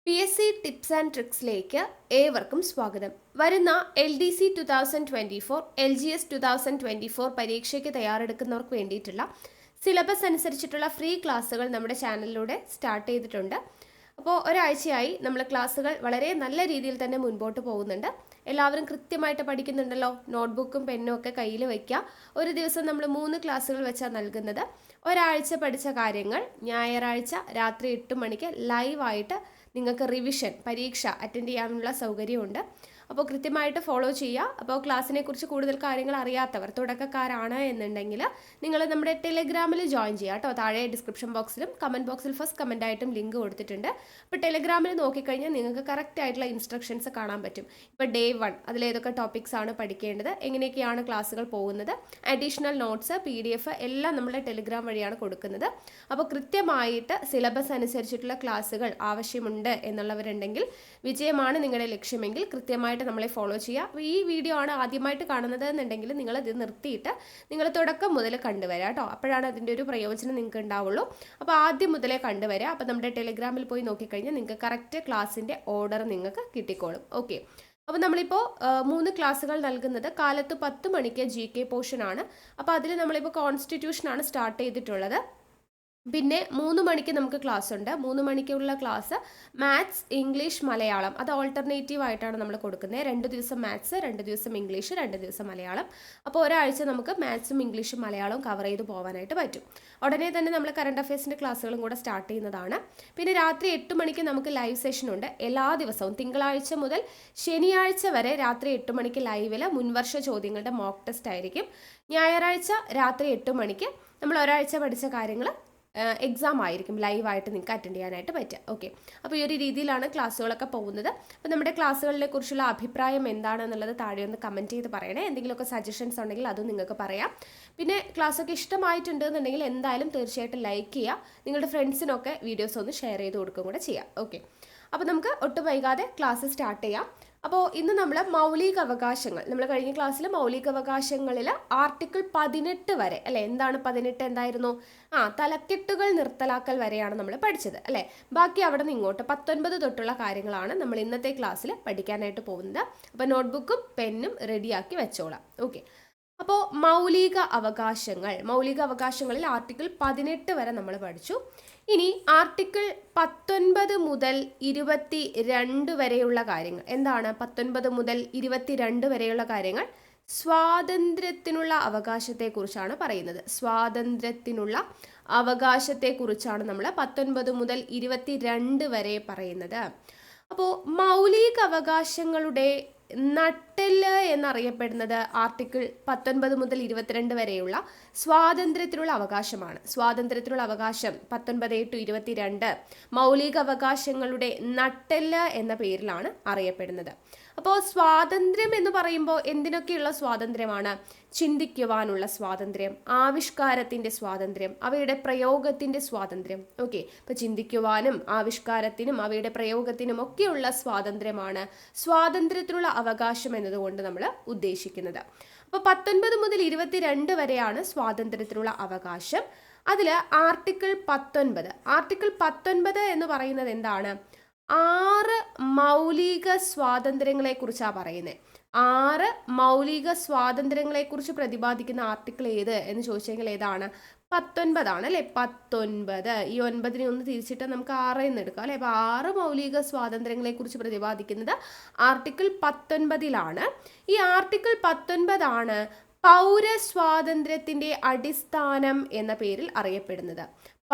PSC tips and ട്രിക്സിലേക്ക് ഏവർക്കും സ്വാഗതം. വരുന്ന LDC 2024, LGS 2024 പരീക്ഷയ്ക്ക് തയ്യാറെടുക്കുന്നവർക്ക് വേണ്ടിയിട്ടുള്ള സിലബസ് അനുസരിച്ചിട്ടുള്ള ഫ്രീ ക്ലാസ്സുകൾ നമ്മുടെ ചാനലിലൂടെ സ്റ്റാർട്ട് ചെയ്തിട്ടുണ്ട്. അപ്പോൾ ഒരാഴ്ചയായി നമ്മൾ ക്ലാസ്സുകൾ വളരെ നല്ല രീതിയിൽ തന്നെ മുൻപോട്ട് പോകുന്നുണ്ട്. എല്ലാവരും കൃത്യമായിട്ട് പഠിക്കുന്നുണ്ടല്ലോ. നോട്ട്ബുക്കും പെന്നും ഒക്കെ കയ്യിൽ വയ്ക്കുക. ഒരു ദിവസം നമ്മൾ 3 ക്ലാസ്സുകൾ വെച്ചാണ് നൽകുന്നത്. ഒരാഴ്ച പഠിച്ച കാര്യങ്ങൾ ഞായറാഴ്ച രാത്രി 8 മണിക്ക് ലൈവായിട്ട് നിങ്ങൾക്ക് റിവിഷൻ പരീക്ഷ അറ്റൻഡ് ചെയ്യാനുള്ള സൗകര്യമുണ്ട്. അപ്പോൾ കൃത്യമായിട്ട് ഫോളോ ചെയ്യുക. അപ്പോൾ ക്ലാസ്സിനെ കുറിച്ച് കൂടുതൽ കാര്യങ്ങൾ അറിയാത്തവർ തുടക്കക്കാരാണ് എന്നുണ്ടെങ്കിൽ നിങ്ങൾ നമ്മുടെ ടെലിഗ്രാമിൽ ജോയിൻ ചെയ്യുക കേട്ടോ. താഴെ ഡിസ്ക്രിപ്ഷൻ ബോക്സിലും കമൻറ്റ് ബോക്സിൽ ഫസ്റ്റ് കമൻ്റ് ആയിട്ടും ലിങ്ക് കൊടുത്തിട്ടുണ്ട്. അപ്പോൾ ടെലിഗ്രാമിൽ നോക്കിക്കഴിഞ്ഞാൽ നിങ്ങൾക്ക് കറക്റ്റ് ആയിട്ടുള്ള ഇൻസ്ട്രക്ഷൻസ് കാണാൻ പറ്റും. ഇപ്പോൾ ഡേ 1 അതിലേതൊക്കെ ടോപ്പിക്സ് ആണ് പഠിക്കേണ്ടത്, എങ്ങനെയൊക്കെയാണ് ക്ലാസ്സുകൾ പോകുന്നത്, അഡീഷണൽ നോട്ട്സ് PDF എല്ലാം നമ്മുടെ ടെലിഗ്രാം വഴിയാണ് കൊടുക്കുന്നത്. അപ്പോൾ കൃത്യമായിട്ട് സിലബസ് അനുസരിച്ചിട്ടുള്ള ക്ലാസ്സുകൾ ആവശ്യമുണ്ട് എന്നുള്ളവരുണ്ടെങ്കിൽ, വിജയമാണ് നിങ്ങളുടെ ലക്ഷ്യമെങ്കിൽ കൃത്യമായിട്ട് നമ്മളെ ഫോളോ ചെയ്യുക. ഈ വീഡിയോ ആണ് ആദ്യമായിട്ട് കാണുന്നത് എന്നുണ്ടെങ്കിൽ നിങ്ങൾ ഇത് നിർത്തിയിട്ട് നിങ്ങൾ തുടക്കം മുതൽ കണ്ടുവരാം കേട്ടോ. അപ്പോഴാണ് അതിൻ്റെ ഒരു പ്രയോജനം നിങ്ങൾക്ക് ഉണ്ടാവുള്ളൂ. അപ്പോൾ ആദ്യം മുതലേ കണ്ടുവരാം. അപ്പോൾ നമ്മുടെ ടെലിഗ്രാമിൽ പോയി നോക്കിക്കഴിഞ്ഞാൽ നിങ്ങൾക്ക് കറക്റ്റ് ക്ലാസ്സിൻ്റെ ഓർഡർ നിങ്ങൾക്ക് കിട്ടിക്കോളും. ഓക്കെ. അപ്പോൾ നമ്മളിപ്പോൾ 3 ക്ലാസ്സുകൾ നൽകുന്നത് കാലത്ത് 10 മണിക്ക് GK പോർഷനാണ്. അപ്പോൾ അതിൽ നമ്മളിപ്പോൾ കോൺസ്റ്റിറ്റ്യൂഷനാണ് സ്റ്റാർട്ട് ചെയ്തിട്ടുള്ളത്. പിന്നെ 3 മണിക്ക് നമുക്ക് ക്ലാസ് ഉണ്ട്. 3 മണിക്കുള്ള ക്ലാസ് മാത്സ്, ഇംഗ്ലീഷ്, മലയാളം. അത് ഓൾട്ടർനേറ്റീവ് ആയിട്ടാണ് നമ്മൾ കൊടുക്കുന്നത്. 2 ദിവസം മാത്സ്, 2 ദിവസം ഇംഗ്ലീഷ്, 2 ദിവസം മലയാളം. അപ്പോൾ ഒരാഴ്ച നമുക്ക് മാത്സും ഇംഗ്ലീഷും മലയാളവും കവർ ചെയ്ത് പോകാനായിട്ട് പറ്റും. ഉടനെ തന്നെ നമ്മൾ കറണ്ട് അഫയേഴ്സിൻ്റെ ക്ലാസ്സുകളും കൂടെ സ്റ്റാർട്ട് ചെയ്യുന്നതാണ്. പിന്നെ രാത്രി 8 മണിക്ക് നമുക്ക് ലൈവ് സെഷൻ ഉണ്ട്. എല്ലാ ദിവസവും തിങ്കളാഴ്ച മുതൽ ശനിയാഴ്ച വരെ രാത്രി 8 മണിക്ക് ലൈവിൽ മുൻവർഷ ചോദ്യങ്ങളുടെ മോക്ക് ടെസ്റ്റ് ആയിരിക്കും. ഞായറാഴ്ച രാത്രി 8 മണിക്ക് നമ്മൾ ഒരാഴ്ച പഠിച്ച കാര്യങ്ങൾ എക്സാം ആയിരിക്കും ലൈവായിട്ട് നിങ്ങൾക്ക് അറ്റൻഡ് ചെയ്യാനായിട്ട് പറ്റുക. ഓക്കെ. അപ്പോൾ ഈ ഒരു രീതിയിലാണ് ക്ലാസ്സുകളൊക്കെ പോകുന്നത്. അപ്പോൾ നമ്മുടെ ക്ലാസ്സുകളെ കുറിച്ചുള്ള അഭിപ്രായം എന്താണെന്നുള്ളത് താഴെ ഒന്ന് കമൻറ്റ് ചെയ്ത് പറയണേ. എന്തെങ്കിലുമൊക്കെ സജഷൻസ് ഉണ്ടെങ്കിൽ അതും നിങ്ങൾക്ക് പറയാം. പിന്നെ ക്ലാസ്സൊക്കെ ഇഷ്ടമായിട്ടുണ്ട് എന്നുണ്ടെങ്കിൽ എന്തായാലും തീർച്ചയായിട്ടും ലൈക്ക് ചെയ്യുക. നിങ്ങളുടെ ഫ്രണ്ട്സിനൊക്കെ വീഡിയോസ് ഒന്ന് ഷെയർ ചെയ്ത് കൊടുക്കുകയും കൂടെ ചെയ്യാം. ഓക്കെ. അപ്പോൾ നമുക്ക് ഒട്ടും വൈകാതെ ക്ലാസ് സ്റ്റാർട്ട് ചെയ്യാം. അപ്പോൾ ഇന്ന് നമ്മൾ മൗലിക അവകാശങ്ങൾ, നമ്മൾ കഴിഞ്ഞ ക്ലാസ്സിൽ മൗലിക അവകാശങ്ങളിൽ ആർട്ടിക്കിൾ 18 വരെ അല്ലേ, എന്താണ് 18 എന്തായിരുന്നു? തലക്കെട്ടുകൾ നിർത്തലാക്കൽ വരെയാണ് നമ്മൾ പഠിച്ചത് അല്ലേ. ബാക്കി അവിടെ നിന്ന് ഇങ്ങോട്ട് 19 തൊട്ടുള്ള കാര്യങ്ങളാണ് നമ്മൾ ഇന്നത്തെ ക്ലാസ്സിൽ പഠിക്കാനായിട്ട് പോകുന്നത്. അപ്പോൾ നോട്ട്ബുക്കും പെന്നും റെഡിയാക്കി വെച്ചോളാം. ഓക്കെ. അപ്പോൾ മൗലിക അവകാശങ്ങളിൽ ആർട്ടിക്കിൾ 18 വരെ നമ്മൾ പഠിച്ചു. ഇനി ആർട്ടിക്കിൾ 19 മുതൽ 22 വരെയുള്ള കാര്യങ്ങൾ എന്താണ്? 19 മുതൽ 22 വരെയുള്ള കാര്യങ്ങൾ സ്വാതന്ത്ര്യത്തിനുള്ള അവകാശത്തെക്കുറിച്ചാണ് പറയുന്നത്. സ്വാതന്ത്ര്യത്തിനുള്ള അവകാശത്തെക്കുറിച്ചാണ് നമ്മൾ 19 മുതൽ 22 വരെ പറയുന്നത്. അപ്പോൾ മൗലിക അവകാശങ്ങളുടെ നട്ടെല്ല് എന്നറിയപ്പെടുന്നത് ആർട്ടിക്കിൾ 19 മുതൽ 22 വരെയുള്ള സ്വാതന്ത്ര്യത്തിനുള്ള അവകാശമാണ്. സ്വാതന്ത്ര്യത്തിനുള്ള അവകാശം 19 to 22 മൗലിക അവകാശങ്ങളുടെ നട്ടെല്ല് എന്ന പേരിലാണ് അറിയപ്പെടുന്നത്. അപ്പോൾ സ്വാതന്ത്ര്യം എന്ന് പറയുമ്പോൾ എന്തിനൊക്കെയുള്ള സ്വാതന്ത്ര്യമാണ്? ചിന്തിക്കുവാനുള്ള സ്വാതന്ത്ര്യം, ആവിഷ്കാരത്തിൻ്റെ സ്വാതന്ത്ര്യം, അവയുടെ പ്രയോഗത്തിൻ്റെ സ്വാതന്ത്ര്യം. ഓക്കെ. ഇപ്പോൾ ചിന്തിക്കുവാനും ആവിഷ്കാരത്തിനും അവയുടെ പ്രയോഗത്തിനും ഒക്കെയുള്ള സ്വാതന്ത്ര്യമാണ് സ്വാതന്ത്ര്യത്തിനുള്ള അവകാശം എന്നതുകൊണ്ട് നമ്മൾ ഉദ്ദേശിക്കുന്നത്. അപ്പോൾ 19 മുതൽ 22 വരെയാണ് സ്വാതന്ത്ര്യത്തിനുള്ള അവകാശം. അതിൽ ആർട്ടിക്കിൾ 19 എന്ന് പറയുന്നത് എന്താണ്? 6 മൗലിക സ്വാതന്ത്ര്യങ്ങളെ കുറിച്ചാണ് പറയുന്നത്. 6 മൗലിക സ്വാതന്ത്ര്യങ്ങളെ കുറിച്ച് പ്രതിപാദിക്കുന്ന ആർട്ടിക്കിൾ ഏത് എന്ന് ചോദിച്ചെങ്കിൽ ഏതാണ്? 19 ആണ് അല്ലേ. 19. ഈ 9 ഒന്ന് തിരിച്ചിട്ട് നമുക്ക് 6 എന്ന് എടുക്കാം അല്ലേ. അപ്പോൾ 6 മൗലിക സ്വാതന്ത്ര്യങ്ങളെ കുറിച്ച് പ്രതിപാദിക്കുന്നത് ആർട്ടിക്കിൾ 19 ഈ ആർട്ടിക്കിൾ 19 ആണ് പൗരസ്വാതന്ത്ര്യത്തിന്റെ അടിസ്ഥാനം എന്ന പേരിൽ അറിയപ്പെടുന്നത്.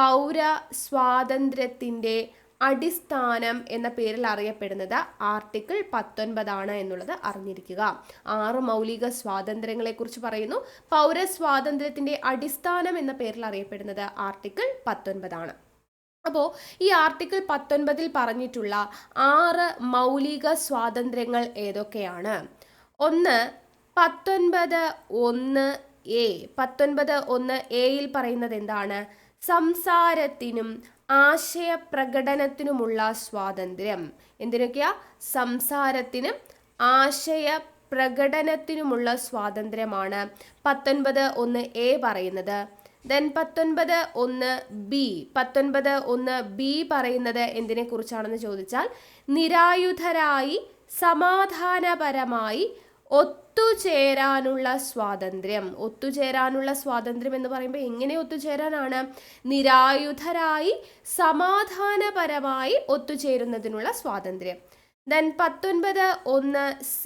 പൗരസ്വാതന്ത്ര്യത്തിന്റെ അടിസ്ഥാനം എന്ന പേരിൽ അറിയപ്പെടുന്നത് ആർട്ടിക്കിൾ 19 എന്നുള്ളത് അറിഞ്ഞിരിക്കുക. 6 മൗലിക സ്വാതന്ത്ര്യങ്ങളെ കുറിച്ച് പറയുന്നു. പൗരസ്വാതന്ത്ര്യത്തിന്റെ അടിസ്ഥാനം എന്ന പേരിൽ അറിയപ്പെടുന്നത് ആർട്ടിക്കിൾ 19. അപ്പോൾ ഈ ആർട്ടിക്കിൾ 19 പറഞ്ഞിട്ടുള്ള 6 മൗലിക സ്വാതന്ത്ര്യങ്ങൾ ഏതൊക്കെയാണ്? ഒന്ന് 19(1)(a). 19(1)(a)യിൽ പറയുന്നത് എന്താണ്? സംസാരത്തിനും ആശയപ്രകടനത്തിനുമുള്ള സ്വാതന്ത്ര്യം. എന്തിനൊക്കെയാ? സംസാരത്തിനും ആശയപ്രകടനത്തിനുമുള്ള സ്വാതന്ത്ര്യമാണ് 19(1)(a) പറയുന്നത്. ദെൻ 19(1)(b) പറയുന്നത് എന്തിനെ കുറിച്ചാണെന്ന് ചോദിച്ചാൽ നിരായുധരായി സമാധാനപരമായി ഒത്തുചേരാനുള്ള സ്വാതന്ത്ര്യം. ഒത്തുചേരാനുള്ള സ്വാതന്ത്ര്യം എന്ന് പറയുമ്പോൾ എങ്ങനെ ഒത്തുചേരാനാണ്? നിരായുധരായി സമാധാനപരമായി ഒത്തുചേരുന്നതിനുള്ള സ്വാതന്ത്ര്യം. ദെൻ 19(1)(c)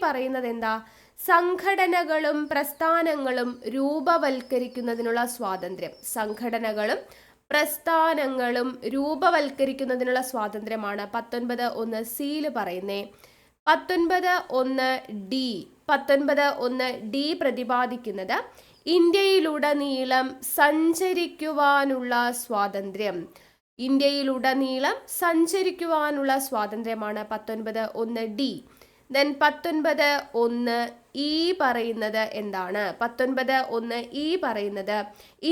പറയുന്നത് എന്താ? സംഘടനകളും പ്രസ്ഥാനങ്ങളും രൂപവൽക്കരിക്കുന്നതിനുള്ള സ്വാതന്ത്ര്യം. സംഘടനകളും പ്രസ്ഥാനങ്ങളും രൂപവൽക്കരിക്കുന്നതിനുള്ള സ്വാതന്ത്ര്യമാണ് 19(1)(c) പറയുന്നേ. 19(1)(d) പ്രതിപാദിക്കുന്നത് ഇന്ത്യയിലുടനീളം സഞ്ചരിക്കുവാനുള്ള സ്വാതന്ത്ര്യം. ഇന്ത്യയിലുടനീളം സഞ്ചരിക്കുവാനുള്ള സ്വാതന്ത്ര്യമാണ് 19(1)(d). ദെൻ 19(1)(e) പറയുന്നത് എന്താണ്? 19(1)(e) പറയുന്നത്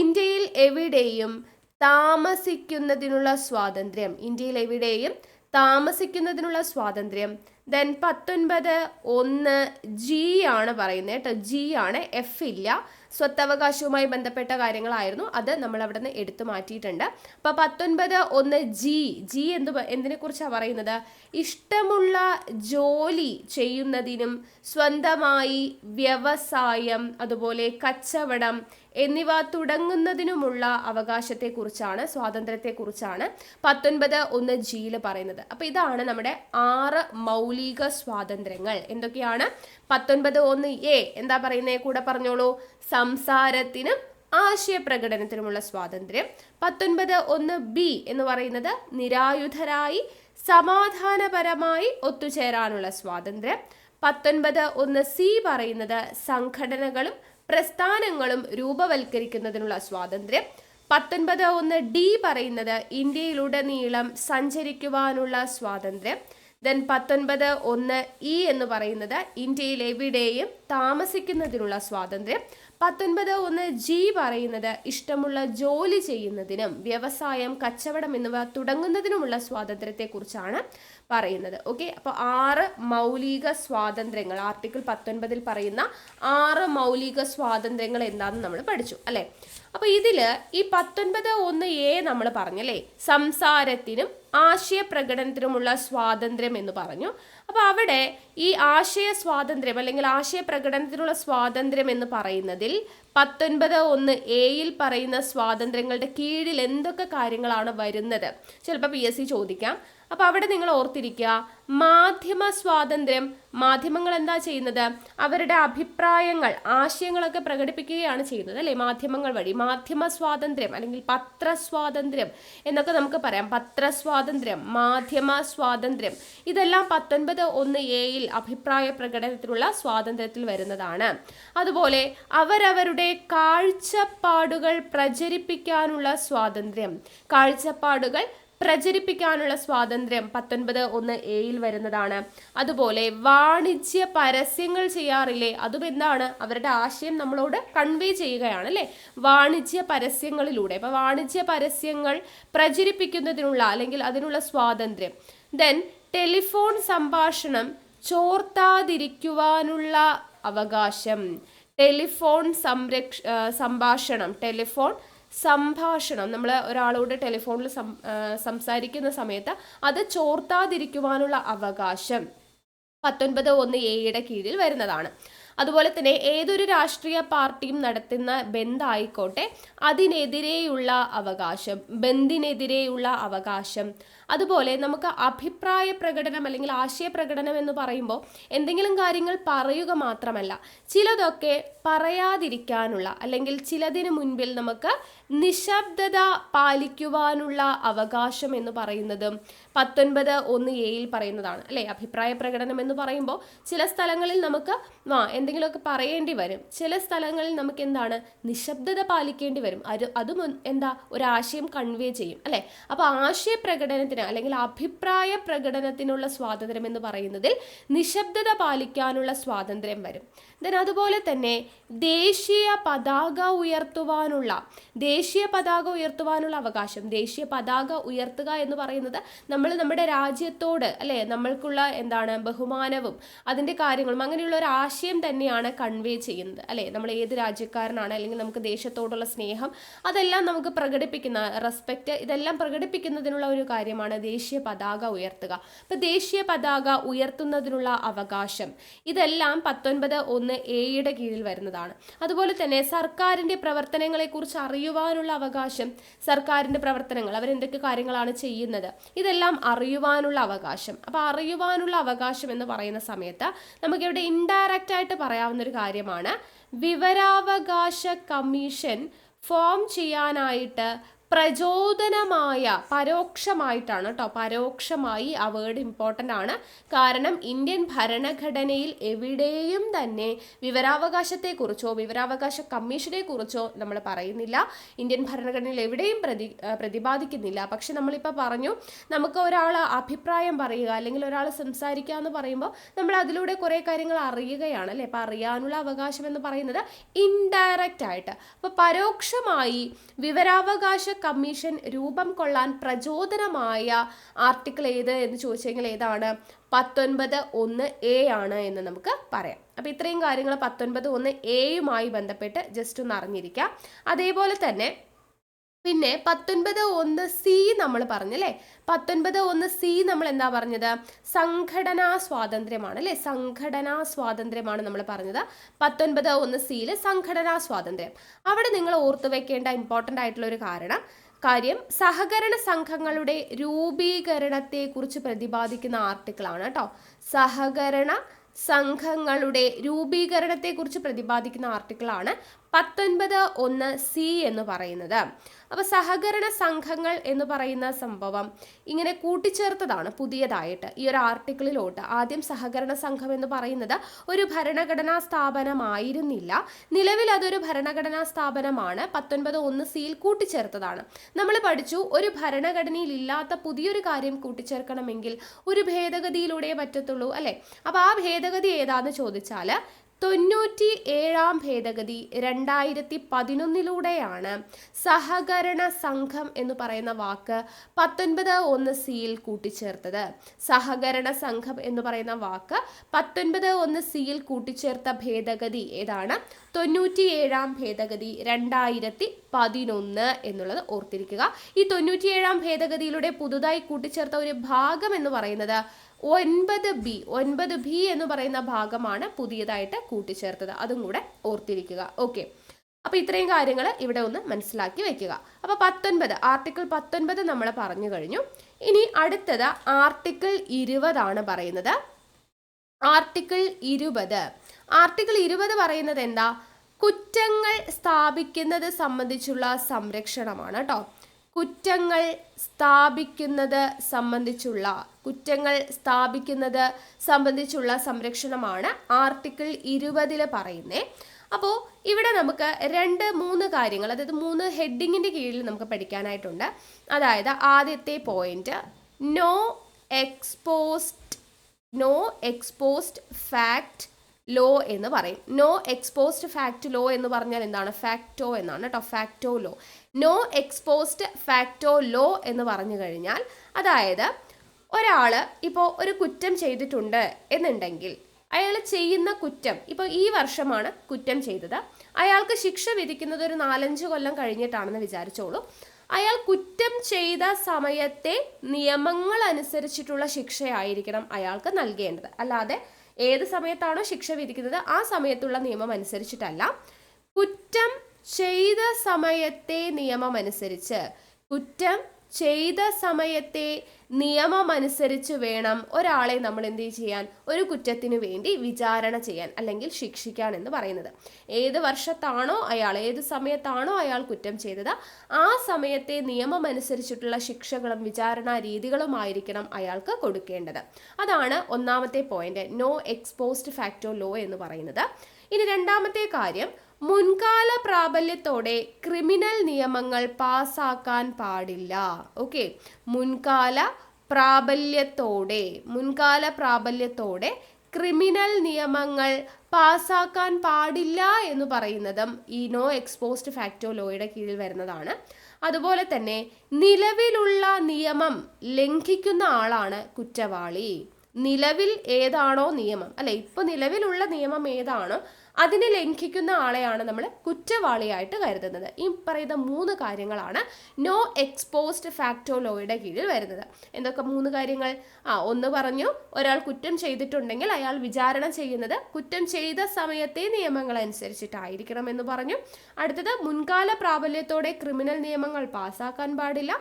ഇന്ത്യയിൽ എവിടെയും താമസിക്കുന്നതിനുള്ള സ്വാതന്ത്ര്യം. ഇന്ത്യയിൽ എവിടെയും താമസിക്കുന്നതിനുള്ള സ്വാതന്ത്ര്യം. ദെൻ 19(1)(g) ആണ് പറയുന്നത് കേട്ടോ. G ആണ്, F ഇല്ല. സ്വത്തവകാശവുമായി ബന്ധപ്പെട്ട കാര്യങ്ങളായിരുന്നു, അത് നമ്മൾ അവിടെ നിന്ന് എടുത്തു മാറ്റിയിട്ടുണ്ട്. അപ്പൊ 19(1)(g) എന്തിനെ കുറിച്ചാണ് പറയുന്നത്? ഇഷ്ടമുള്ള ജോലി ചെയ്യുന്നതിനും സ്വന്തമായി വ്യവസായം, അതുപോലെ കച്ചവടം എന്നിവ തുടങ്ങുന്നതിനുമുള്ള അവകാശത്തെക്കുറിച്ചാണ്, സ്വാതന്ത്ര്യത്തെക്കുറിച്ചാണ് 19(1)(g) പറയുന്നത്. അപ്പൊ ഇതാണ് നമ്മുടെ 6 മൗലിക സ്വാതന്ത്ര്യങ്ങൾ. എന്തൊക്കെയാണ്? 19(1)(a) എന്താ പറയുന്നേ? കൂടെ പറഞ്ഞോളൂ. സംസാരത്തിനും ആശയപ്രകടനത്തിനുമുള്ള സ്വാതന്ത്ര്യം. 19(1)(b) എന്ന് പറയുന്നത് നിരായുധരായി സമാധാനപരമായി ഒത്തുചേരാനുള്ള സ്വാതന്ത്ര്യം. 19(1)(c) പറയുന്നത് സംഘടനകളും പ്രസ്ഥാനങ്ങളും രൂപവൽക്കരിക്കുന്നതിനുള്ള സ്വാതന്ത്ര്യം. 19(1)(d) പറയുന്നത് ഇന്ത്യയിലുടനീളം സഞ്ചരിക്കുവാനുള്ള സ്വാതന്ത്ര്യം. ദെൻ 19(1)(e) എന്ന് പറയുന്നത് ഇന്ത്യയിൽ എവിടെയും താമസിക്കുന്നതിനുള്ള സ്വാതന്ത്ര്യം. 19(1)(g) പറയുന്നത് ഇഷ്ടമുള്ള ജോലി ചെയ്യുന്നതിനും വ്യവസായം, കച്ചവടം എന്നിവ തുടങ്ങുന്നതിനുമുള്ള സ്വാതന്ത്ര്യത്തെക്കുറിച്ചാണ് പറയുന്നത്. ഓക്കെ, അപ്പോൾ 6 മൗലിക സ്വാതന്ത്ര്യങ്ങൾ, ആർട്ടിക്കിൾ 19 പറയുന്ന 6 മൗലിക സ്വാതന്ത്ര്യങ്ങൾ എന്താണെന്ന് നമ്മൾ പഠിച്ചു അല്ലേ. അപ്പൊ ഇതില് ഈ 19(1)(a) നമ്മൾ പറഞ്ഞല്ലേ, സംസാരത്തിനും ആശയപ്രകടനത്തിനുമുള്ള സ്വാതന്ത്ര്യം എന്ന് പറഞ്ഞു. അപ്പൊ അവിടെ ഈ ആശയ സ്വാതന്ത്ര്യം അല്ലെങ്കിൽ ആശയപ്രകടനത്തിനുള്ള സ്വാതന്ത്ര്യം എന്ന് പറയുന്നതിൽ 19(1)(a)യിൽ പറയുന്ന സ്വാതന്ത്ര്യങ്ങളുടെ കീഴിൽ എന്തൊക്കെ കാര്യങ്ങളാണ് വരുന്നത്? ചിലപ്പോൾ PSC ചോദിക്കാം. അപ്പൊ അവിടെ നിങ്ങൾ ഓർത്തിരിക്കുക, മാധ്യമ സ്വാതന്ത്ര്യം. മാധ്യമങ്ങൾ എന്താ ചെയ്യുന്നത്? അവരുടെ അഭിപ്രായങ്ങൾ, ആശയങ്ങളൊക്കെ പ്രകടിപ്പിക്കുകയാണ് ചെയ്യുന്നത് അല്ലെ, മാധ്യമങ്ങൾ വഴി. മാധ്യമ സ്വാതന്ത്ര്യം അല്ലെങ്കിൽ പത്രസ്വാതന്ത്ര്യം എന്നൊക്കെ നമുക്ക് പറയാം. പത്രസ്വാതന്ത്ര്യം, മാധ്യമ സ്വാതന്ത്ര്യം, ഇതെല്ലാം 19(1)(a)യിൽ അഭിപ്രായ പ്രകടനത്തിനുള്ള സ്വാതന്ത്ര്യത്തിൽ വരുന്നതാണ്. അതുപോലെ അവരവരുടെ കാഴ്ചപ്പാടുകൾ പ്രചരിപ്പിക്കാനുള്ള സ്വാതന്ത്ര്യം. കാഴ്ചപ്പാടുകൾ പ്രചരിപ്പിക്കാനുള്ള സ്വാതന്ത്ര്യം 19(1)(a)യിൽ വരുന്നതാണ്. അതുപോലെ വാണിജ്യ പരസ്യങ്ങൾ ചെയ്യാറില്ലേ, അതും എന്താണ്? അവരുടെ ആശയം നമ്മളോട് കൺവേ ചെയ്യുകയാണ് അല്ലെ, വാണിജ്യ പരസ്യങ്ങളിലൂടെ. അപ്പൊ വാണിജ്യ പരസ്യങ്ങൾ പ്രചരിപ്പിക്കുന്നതിനുള്ള അല്ലെങ്കിൽ അതിനുള്ള സ്വാതന്ത്ര്യം. ദെൻ ടെലിഫോൺ സംഭാഷണം ചോർത്താതിരിക്കുവാനുള്ള അവകാശം. ടെലിഫോൺ സംഭാഷണം നമ്മൾ ഒരാളോട് ടെലിഫോണിൽ സംസാരിക്കുന്ന സമയത്ത് അത് ചോർത്താതിരിക്കുവാനുള്ള അവകാശം 19(1)(a)യുടെ കീഴിൽ വരുന്നതാണ്. അതുപോലെ തന്നെ ഏതൊരു രാഷ്ട്രീയ പാർട്ടിയും നടത്തുന്ന ബന്ദായിക്കോട്ടെ അതിനെതിരെയുള്ള അവകാശം, ബന്ദിനെതിരെയുള്ള അവകാശം. അതുപോലെ നമുക്ക് അഭിപ്രായ പ്രകടനം അല്ലെങ്കിൽ ആശയ പ്രകടനം എന്ന് പറയുമ്പോൾ എന്തെങ്കിലും കാര്യങ്ങൾ പറയുക മാത്രമല്ല, ചിലതൊക്കെ പറയാതിരിക്കാനുള്ള അല്ലെങ്കിൽ ചിലതിന് മുൻപിൽ നമുക്ക് നിശബ്ദത പാലിക്കുവാനുള്ള അവകാശം എന്ന് പറയുന്നതും 19(1)(a)യിൽ പറയുന്നതാണ് അല്ലെ. അഭിപ്രായ പ്രകടനം എന്ന് പറയുമ്പോൾ ചില സ്ഥലങ്ങളിൽ നമുക്ക് എന്തെങ്കിലുമൊക്കെ പറയേണ്ടി വരും, ചില സ്ഥലങ്ങളിൽ നമുക്ക് എന്താണ്, നിശബ്ദത പാലിക്കേണ്ടി വരും. അതും എന്താ, ഒരാശയം കൺവേ ചെയ്യും അല്ലെ. അപ്പൊ ആശയ പ്രകടനത്തിന് അല്ലെങ്കിൽ അഭിപ്രായ പ്രകടനത്തിനുള്ള സ്വാതന്ത്ര്യം എന്ന് പറയുന്നതിൽ നിശബ്ദത പാലിക്കാനുള്ള സ്വാതന്ത്ര്യം വരും. ദെൻ അതുപോലെ തന്നെ ദേശീയ പതാക ഉയർത്തുവാനുള്ള അവകാശം. ദേശീയ പതാക ഉയർത്തുക എന്ന് പറയുന്നത് നമ്മൾ നമ്മുടെ രാജ്യത്തോട് അല്ലെ, നമ്മൾക്കുള്ള എന്താണ്, ബഹുമാനവും അതിൻ്റെ കാര്യങ്ങളും അങ്ങനെയുള്ള ഒരു ആശയം തന്നെ തന്നെയാണ് കൺവേ ചെയ്യുന്നത് അല്ലേ. നമ്മൾ ഏത് രാജ്യക്കാരനാണ്, അല്ലെങ്കിൽ നമുക്ക് ദേശത്തോടുള്ള സ്നേഹം, അതെല്ലാം നമുക്ക് പ്രകടിപ്പിക്കുന്ന റെസ്പെക്റ്റ്, ഇതെല്ലാം പ്രകടിപ്പിക്കുന്നതിനുള്ള ഒരു കാര്യമാണ് ദേശീയ പതാക ഉയർത്തുക. അപ്പോൾ ദേശീയ പതാക ഉയർത്തുന്നതിനുള്ള അവകാശം, ഇതെല്ലാം 19(1)(a)യുടെ കീഴിൽ വരുന്നതാണ്. അതുപോലെ തന്നെ സർക്കാരിൻ്റെ പ്രവർത്തനങ്ങളെക്കുറിച്ച് അറിയുവാനുള്ള അവകാശം, സർക്കാരിൻ്റെ പ്രവർത്തനങ്ങൾ, അവരെന്തൊക്കെ കാര്യങ്ങളാണ് ചെയ്യുന്നത്, ഇതെല്ലാം അറിയുവാനുള്ള അവകാശം. അപ്പോൾ അറിയുവാനുള്ള അവകാശം എന്ന് പറയുന്ന സമയത്ത് നമുക്കിവിടെ ഇൻഡയറക്റ്റ് ആയിട്ട് പറയാവുന്ന ഒരു കാര്യമാണ് വിവരാവകാശ കമ്മീഷൻ ഫോം ചെയ്യാനായിട്ട് പ്രചോദനമായ, പരോക്ഷമായിട്ടാണ് കേട്ടോ, പരോക്ഷമായി ആ വേർഡ് ഇമ്പോർട്ടൻ്റ് ആണ്. കാരണം ഇന്ത്യൻ ഭരണഘടനയിൽ എവിടെയും തന്നെ വിവരാവകാശത്തെക്കുറിച്ചോ വിവരാവകാശ കമ്മീഷനെ കുറിച്ചോ നമ്മൾ പറയുന്നില്ല. ഇന്ത്യൻ ഭരണഘടനയിൽ എവിടെയും പ്രതിപാദിക്കുന്നില്ല. പക്ഷെ നമ്മളിപ്പോൾ പറഞ്ഞു, നമുക്ക് ഒരാൾ അഭിപ്രായം പറയുക അല്ലെങ്കിൽ ഒരാൾ സംസാരിക്കുക എന്ന് പറയുമ്പോൾ നമ്മൾ അതിലൂടെ കുറേ കാര്യങ്ങൾ അറിയുകയാണ് അല്ലേ. അപ്പോൾ അറിയാനുള്ള അവകാശം എന്ന് പറയുന്നത് ഇൻഡയറക്റ്റ് ആയിട്ട്, അപ്പോൾ പരോക്ഷമായി വിവരാവകാശ കമ്മീഷൻ രൂപം കൊള്ളാൻ പ്രചോദനമായ ആർട്ടിക്കിൾ ഏത് എന്ന് ചോദിച്ചു കഴിഞ്ഞാൽ ഏതാണ്? 19(1)(a) ആണ് എന്ന് നമുക്ക് പറയാം. അപ്പോൾ ഇത്രയും കാര്യങ്ങൾ 19(1)(a)യുമായി ബന്ധപ്പെട്ട് ജസ്റ്റ് ഒന്ന് അറിഞ്ഞിരിക്കാം. അതേപോലെ തന്നെ പിന്നെ 19(1)(c) നമ്മൾ പറഞ്ഞല്ലേ. 19(1)(c) നമ്മൾ എന്താ പറഞ്ഞത്? സംഘടനാ സ്വാതന്ത്ര്യമാണ് അല്ലേ. സംഘടനാ സ്വാതന്ത്ര്യമാണ് നമ്മൾ പറഞ്ഞത്. 19(1)(c)യിൽ സംഘടനാ സ്വാതന്ത്ര്യം. അവിടെ നിങ്ങൾ ഓർത്തു വെക്കേണ്ട ഇമ്പോർട്ടൻ്റ് ആയിട്ടുള്ള ഒരു കാര്യം സഹകരണ സംഘങ്ങളുടെ രൂപീകരണത്തെക്കുറിച്ച് പ്രതിപാദിക്കുന്ന ആർട്ടിക്കിളാണ് കേട്ടോ. സഹകരണ സംഘങ്ങളുടെ രൂപീകരണത്തെക്കുറിച്ച് പ്രതിപാദിക്കുന്ന ആർട്ടിക്കിളാണ് 19(1)(c) എന്ന് പറയുന്നത്. അപ്പോൾ സഹകരണ സംഘങ്ങൾ എന്ന് പറയുന്ന സംഭവം ഇങ്ങനെ കൂട്ടിച്ചേർത്തതാണ് പുതിയതായിട്ട് ഈ ഒരു ആർട്ടിക്കിളിലോട്ട്. ആദ്യം സഹകരണ സംഘം എന്ന് പറയുന്നത് ഒരു ഭരണഘടനാ സ്ഥാപനമായിരുന്നില്ല. നിലവിൽ അതൊരു ഭരണഘടനാ സ്ഥാപനമാണ്. 19(1)(c)യിൽ കൂട്ടിച്ചേർത്തതാണ്. നമ്മൾ പഠിച്ചു, ഒരു ഭരണഘടനയിൽ ഇല്ലാത്ത പുതിയൊരു കാര്യം കൂട്ടിച്ചേർക്കണമെങ്കിൽ ഒരു ഭേദഗതിയിലൂടെ പറ്റത്തുള്ളൂ അല്ലേ. അപ്പോൾ ആ ഭേദഗതി ഏതാന്ന് ചോദിച്ചാൽ 97-ാം ഭേദഗതി 2011 സഹകരണ സംഘം എന്ന് പറയുന്ന വാക്ക് 19(1)(c)യിൽ കൂട്ടിച്ചേർത്തത്. സഹകരണ സംഘം എന്ന് പറയുന്ന വാക്ക് 19(1)(c)യിൽ കൂട്ടിച്ചേർത്ത ഭേദഗതി ഏതാണ്? 97-ാം ഭേദഗതി 2011 എന്നുള്ളത് ഓർത്തിരിക്കുക. ഈ 97-ാം ഭേദഗതിയിലൂടെ പുതുതായി കൂട്ടിച്ചേർത്ത ഒരു ഭാഗം എന്ന് പറയുന്നത് 9B എന്ന് പറയുന്ന ഭാഗമാണ് പുതിയതായിട്ട് കൂട്ടിച്ചേർത്തത്. അതും കൂടെ ഓർത്തിരിക്കുക. ഓക്കെ, അപ്പോൾ ഇത്രയും കാര്യങ്ങൾ ഇവിടെ ഒന്ന് മനസ്സിലാക്കി വെക്കുക. അപ്പോൾ 19 ആർട്ടിക്കിൾ 19 നമ്മൾ പറഞ്ഞു കഴിഞ്ഞു. ഇനി അടുത്തത് ആർട്ടിക്കിൾ 20 ആണ് പറയുന്നത്. ആർട്ടിക്കിൾ 20 പറയുന്നത് എന്താ? കുറ്റങ്ങൾ സ്ഥാപിക്കുന്നത് സംബന്ധിച്ചുള്ള സംരക്ഷണമാണ് കേട്ടോ. കുറ്റങ്ങൾ സ്ഥാപിക്കുന്നത് സംബന്ധിച്ചുള്ള സംരക്ഷണമാണ് ആർട്ടിക്കിൾ 20 പറയുന്നത്. അപ്പോൾ ഇവിടെ നമുക്ക് 2-3 കാര്യങ്ങൾ, അതായത് 3 ഹെഡിങ്ങിൻ്റെ കീഴിൽ നമുക്ക് പഠിക്കാനായിട്ടുണ്ട്. അതായത് ആദ്യത്തെ point no ex post facto law എന്ന് പറയും. നോ എക്സ്പോസ്ഡ് ഫാക്ട് ലോ എന്ന് പറഞ്ഞാൽ എന്താണ്? ഫാക്ടോ എന്നാണ് കേട്ടോ. Facto law. No ex post facto law എന്ന് പറഞ്ഞു കഴിഞ്ഞാൽ, അതായത് ഒരാൾ ഇപ്പോൾ ഒരു കുറ്റം ചെയ്തിട്ടുണ്ട് എന്നുണ്ടെങ്കിൽ അയാൾ ചെയ്യുന്ന കുറ്റം, ഇപ്പോൾ ഈ വർഷമാണ് കുറ്റം ചെയ്തത്, അയാൾക്ക് ശിക്ഷ വിധിക്കുന്നത് ഒരു 4-5 കൊല്ലം കഴിഞ്ഞിട്ടാണെന്ന് വിചാരിച്ചോളൂ. അയാൾ കുറ്റം ചെയ്ത സമയത്തെ നിയമങ്ങൾ അനുസരിച്ചിട്ടുള്ള ശിക്ഷയായിരിക്കണം അയാൾക്ക് നൽകേണ്ടത്. അല്ലാതെ ഏത് സമയത്താണോ ശിക്ഷ വിധിക്കുന്നത് ആ സമയത്തുള്ള നിയമം അനുസരിച്ചിട്ടല്ല. കുറ്റം ചെയ്ത സമയത്തെ നിയമമനുസരിച്ച് വേണം ഒരാളെ നമ്മൾ എന്ത് ചെയ്യാൻ? ഒരു കുറ്റത്തിന് വേണ്ടി വിചാരണ ചെയ്യാൻ അല്ലെങ്കിൽ ശിക്ഷിക്കാൻ എന്ന് പറയുന്നത്. ഏത് വർഷത്താണോ ഏത് സമയത്താണോ അയാൾ കുറ്റം ചെയ്തത് ആ സമയത്തെ നിയമമനുസരിച്ചിട്ടുള്ള ശിക്ഷകളും വിചാരണാ രീതികളുമായിരിക്കണം അയാൾക്ക് കൊടുക്കേണ്ടത്. അതാണ് ഒന്നാമത്തെ point, no ex post facto law എന്ന് പറയുന്നത്. ഇനി രണ്ടാമത്തെ കാര്യം, മുൻകാല പ്രാബല്യത്തോടെ ക്രിമിനൽ നിയമങ്ങൾ പാസാക്കാൻ പാടില്ല. ഓക്കെ, മുൻകാല പ്രാബല്യത്തോടെ ക്രിമിനൽ നിയമങ്ങൾ പാസാക്കാൻ പാടില്ല എന്ന് പറയുന്നതും ഈ നോ എക്സ്പോസ്ഡ് ഫാക്ടോ ലോയുടെ കീഴിൽ വരുന്നതാണ്. അതുപോലെ തന്നെ നിലവിലുള്ള നിയമം ലംഘിക്കുന്ന ആളാണ് കുറ്റവാളി. നിലവിൽ ഏതാണോ നിയമം, അല്ലെ, ഇപ്പൊ നിലവിലുള്ള നിയമം ഏതാണോ അതിനെ ലംഘിക്കുന്ന ആളെയാണ് നമ്മൾ കുറ്റവാളിയായിട്ട് കരുതുന്നത്. ഈ പറയുന്ന 3 കാര്യങ്ങളാണ് നോ എക്സ്പോസ്ഡ് ഫാക്ടോ ലോയുടെ കീഴിൽ വരുന്നത്. എന്തൊക്കെ 3 കാര്യങ്ങൾ? ഒന്ന് പറഞ്ഞു, ഒരാൾ കുറ്റം ചെയ്തിട്ടുണ്ടെങ്കിൽ അയാൾ വിചാരണ ചെയ്യുന്നത് കുറ്റം ചെയ്ത സമയത്തെ നിയമങ്ങൾ അനുസരിച്ചിട്ടായിരിക്കണം എന്ന് പറഞ്ഞു. അടുത്തത്, മുൻകാല പ്രാബല്യത്തോടെ ക്രിമിനൽ നിയമങ്ങൾ പാസ്സാക്കാൻ പാടില്ല.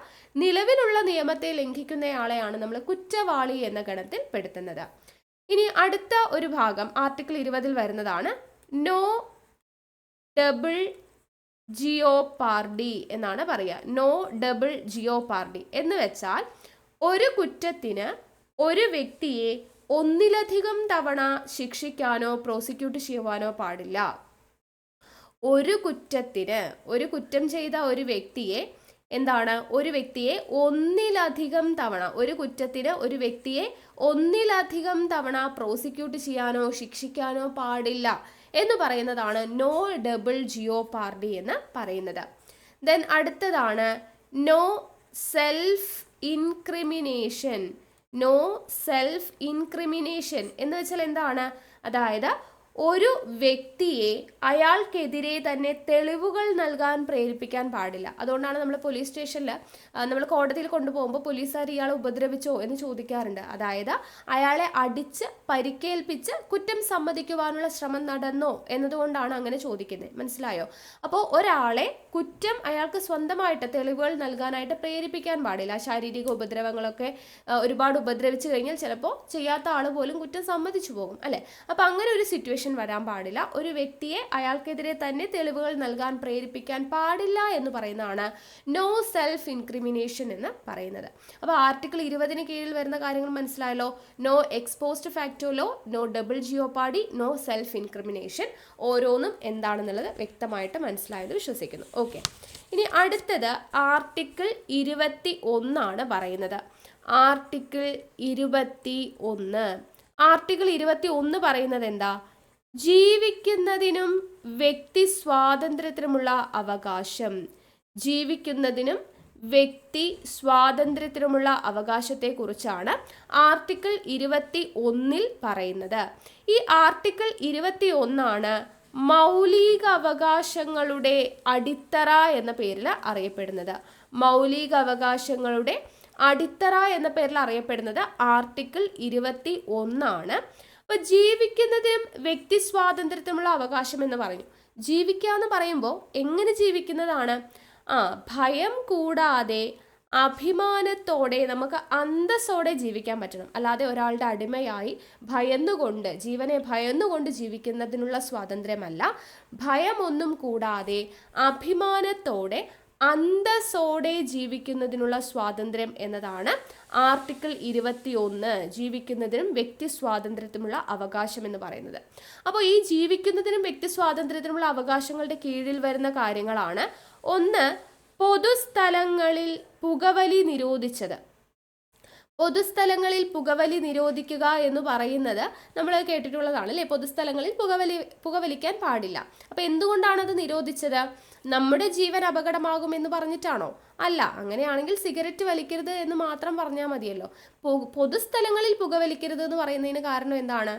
നിലവിലുള്ള നിയമത്തെ ലംഘിക്കുന്നയാളെയാണ് നമ്മൾ കുറ്റവാളി എന്ന ഗണത്തിൽ പെടുത്തുന്നത്. ഇനി അടുത്ത ഒരു ഭാഗം ആർട്ടിക്കിൾ 20 വരുന്നതാണ് നോ ഡബിൾ ജിയോപാർഡി എന്നാണ് പറയുക. നോ ഡബിൾ ജിയോപാർഡി എന്ന് വെച്ചാൽ ഒരു കുറ്റത്തിന് ഒരു വ്യക്തിയെ ഒന്നിലധികം തവണ ശിക്ഷിക്കാനോ പ്രോസിക്യൂട്ട് ചെയ്യുവാനോ പാടില്ല. ഒരു കുറ്റം ചെയ്ത ഒരു വ്യക്തിയെ ഒരു വ്യക്തിയെ ഒന്നിലധികം തവണ, ഒരു കുറ്റത്തിന് ഒരു വ്യക്തിയെ ഒന്നിലധികം തവണ പ്രോസിക്യൂട്ട് ചെയ്യാനോ ശിക്ഷിക്കാനോ പാടില്ല എന്ന് പറയുന്നതാണ് നോ ഡബിൾ ജിയോപാർഡി എന്ന് പറയുന്നത്. ദെൻ അടുത്തതാണ് no self incrimination. No self incrimination എന്ന് വെച്ചാൽ എന്താണ്? അതായത് ഒരു വ്യക്തിയെ അയാൾക്കെതിരെ തന്നെ തെളിവുകൾ നൽകാൻ പ്രേരിപ്പിക്കാൻ പാടില്ല. അതുകൊണ്ടാണ് നമ്മൾ പോലീസ് സ്റ്റേഷനിൽ നമ്മൾ കോടതിയിൽ കൊണ്ടുപോകുമ്പോൾ പോലീസുകാർ ഇയാളെ ഉപദ്രവിച്ചോ എന്ന് ചോദിക്കാറുണ്ട്. അതായത് അയാളെ അടിച്ച് പരിക്കേൽപ്പിച്ച് കുറ്റം സമ്മതിക്കുവാനുള്ള ശ്രമം നടന്നോ എന്നതുകൊണ്ടാണ് അങ്ങനെ ചോദിക്കുന്നത്. മനസ്സിലായോ? അപ്പോൾ ഒരാളെ കുറ്റം അയാൾക്ക് സ്വന്തമായിട്ട് തെളിവുകൾ നൽകാനായിട്ട് പ്രേരിപ്പിക്കാൻ പാടില്ല. ശാരീരിക ഉപദ്രവങ്ങളൊക്കെ ഒരുപാട് ഉപദ്രവിച്ചു കഴിഞ്ഞാൽ ചിലപ്പോൾ ചെയ്യാത്ത ആൾ പോലും കുറ്റം സമ്മതിച്ചു പോകും, അല്ലെ? അപ്പം അങ്ങനെ ഒരു സിറ്റുവേഷൻ വരാൻ പാടില്ല. ഒരു വ്യക്തിയെ അയാൾക്കെതിരെ തന്നെ തെളിവുകൾ നൽകാൻ പ്രേരിപ്പിക്കാൻ പാടില്ല എന്ന് പറയുന്നതാണ് നോ സെൽഫ് ഇൻക്രിമിനേഷൻ എന്ന് പറയുന്നത്. അപ്പോൾ ആർട്ടിക്കിൾ 20 കീഴിൽ വരുന്ന കാര്യങ്ങൾ മനസ്സിലായല്ലോ. No ex post facto law, no double jeopardy, no self incrimination. ഓരോന്നും എന്താണെന്നുള്ളത് വ്യക്തമായിട്ട് മനസ്സിലായെന്ന് വിശ്വസിക്കുന്നു. ഓക്കെ, ഇനി അടുത്തത് ആർട്ടിക്കിൾ 21 പറയുന്നത്. ആർട്ടിക്കിൾ 21 പറയുന്നത് എന്താ? ജീവിക്കുന്നതിനും വ്യക്തി സ്വാതന്ത്ര്യത്തിനുമുള്ള അവകാശം. ജീവിക്കുന്നതിനും വ്യക്തി സ്വാതന്ത്ര്യത്തിനുമുള്ള അവകാശത്തെക്കുറിച്ചാണ് ആർട്ടിക്കിൾ 21 പറയുന്നത്. ഈ ആർട്ടിക്കിൾ 21 മൗലിക അവകാശങ്ങളുടെ അടിത്തറ എന്ന പേരിൽ അറിയപ്പെടുന്നത്. മൗലിക അവകാശങ്ങളുടെ അടിത്തറ എന്ന പേരിൽ അറിയപ്പെടുന്നത് ആർട്ടിക്കിൾ 21. അപ്പൊ ജീവിക്കുന്നതിനും വ്യക്തി സ്വാതന്ത്ര്യത്തിനുള്ള അവകാശം എന്ന് പറഞ്ഞു. ജീവിക്കുക എന്ന് പറയുമ്പോൾ എങ്ങനെ ജീവിക്കുന്നതാണ്? ഭയം കൂടാതെ അഭിമാനത്തോടെ നമുക്ക് അന്തസ്സോടെ ജീവിക്കാൻ പറ്റണം. അല്ലാതെ ഒരാളുടെ അടിമയായി ജീവനെ ഭയന്നുകൊണ്ട് ജീവിക്കുന്നതിനുള്ള സ്വാതന്ത്ര്യമല്ല. ഭയമൊന്നും കൂടാതെ അഭിമാനത്തോടെ അന്തസ്സോടെ ജീവിക്കുന്നതിനുള്ള സ്വാതന്ത്ര്യം എന്നതാണ് ആർട്ടിക്കിൾ 21, ജീവിക്കുന്നതിനും വ്യക്തി സ്വാതന്ത്ര്യത്തിനുള്ള അവകാശം എന്ന് പറയുന്നത്. അപ്പോൾ ഈ ജീവിക്കുന്നതിനും വ്യക്തി സ്വാതന്ത്ര്യത്തിനുള്ള അവകാശങ്ങളുടെ കീഴിൽ വരുന്ന കാര്യങ്ങളാണ്. ഒന്ന്, പൊതുസ്ഥലങ്ങളിൽ പുകവലി നിരോധിച്ചത്. പൊതുസ്ഥലങ്ങളിൽ പുകവലി നിരോധിക്കുക എന്ന് പറയുന്നത് നമ്മൾ കേട്ടിട്ടുള്ളതാണ്, അല്ലേ? പൊതുസ്ഥലങ്ങളിൽ പുകവലിക്കാൻ പാടില്ല. അപ്പൊ എന്തുകൊണ്ടാണ് അത് നിരോധിച്ചത്? നമ്മുടെ ജീവൻ അപകടമാകുമെന്ന് പറഞ്ഞിട്ടാണോ? അല്ല. അങ്ങനെയാണെങ്കിൽ സിഗരറ്റ് വലിക്കരുത് എന്ന് മാത്രം പറഞ്ഞാൽ മതിയല്ലോ. പൊതുസ്ഥലങ്ങളിൽ പുകവലിക്കരുത് എന്ന് പറയുന്നതിന് കാരണം എന്താണ്?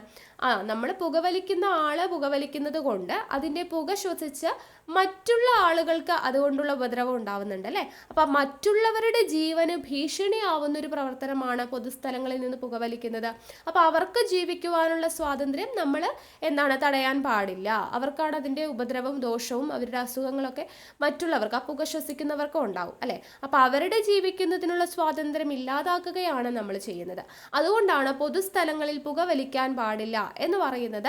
നമ്മൾ പുകവലിക്കുന്ന ആള് പുകവലിക്കുന്നത് കൊണ്ട് അതിൻ്റെ പുക ശ്വസിച്ച് മറ്റുള്ള ആളുകൾക്ക് അതുകൊണ്ടുള്ള ഉപദ്രവം ഉണ്ടാവുന്നുണ്ട്, അല്ലേ? അപ്പം മറ്റുള്ളവരുടെ ജീവന് ഭീഷണിയാവുന്ന ഒരു പ്രവർത്തനമാണ് പൊതുസ്ഥലങ്ങളിൽ നിന്ന് പുകവലിക്കുന്നത്. അപ്പം അവർക്ക് ജീവിക്കുവാനുള്ള സ്വാതന്ത്ര്യം നമ്മൾ തടയാൻ പാടില്ല. അവർക്കാണ് അതിൻ്റെ ഉപദ്രവവും ദോഷവും അവരുടെ അസുഖങ്ങളൊക്കെ മറ്റുള്ളവർക്ക്, ആ പുക ശ്വസിക്കുന്നവർക്കും ഉണ്ടാവും, അല്ലേ? അപ്പം അവരുടെ ജീവിക്കുന്നതിനുള്ള സ്വാതന്ത്ര്യം ഇല്ലാതാക്കുകയാണ് നമ്മൾ ചെയ്യുന്നത്. അതുകൊണ്ടാണ് പൊതുസ്ഥലങ്ങളിൽ പുകവലിക്കാൻ പാടില്ല എന്ന് പറയുന്നത്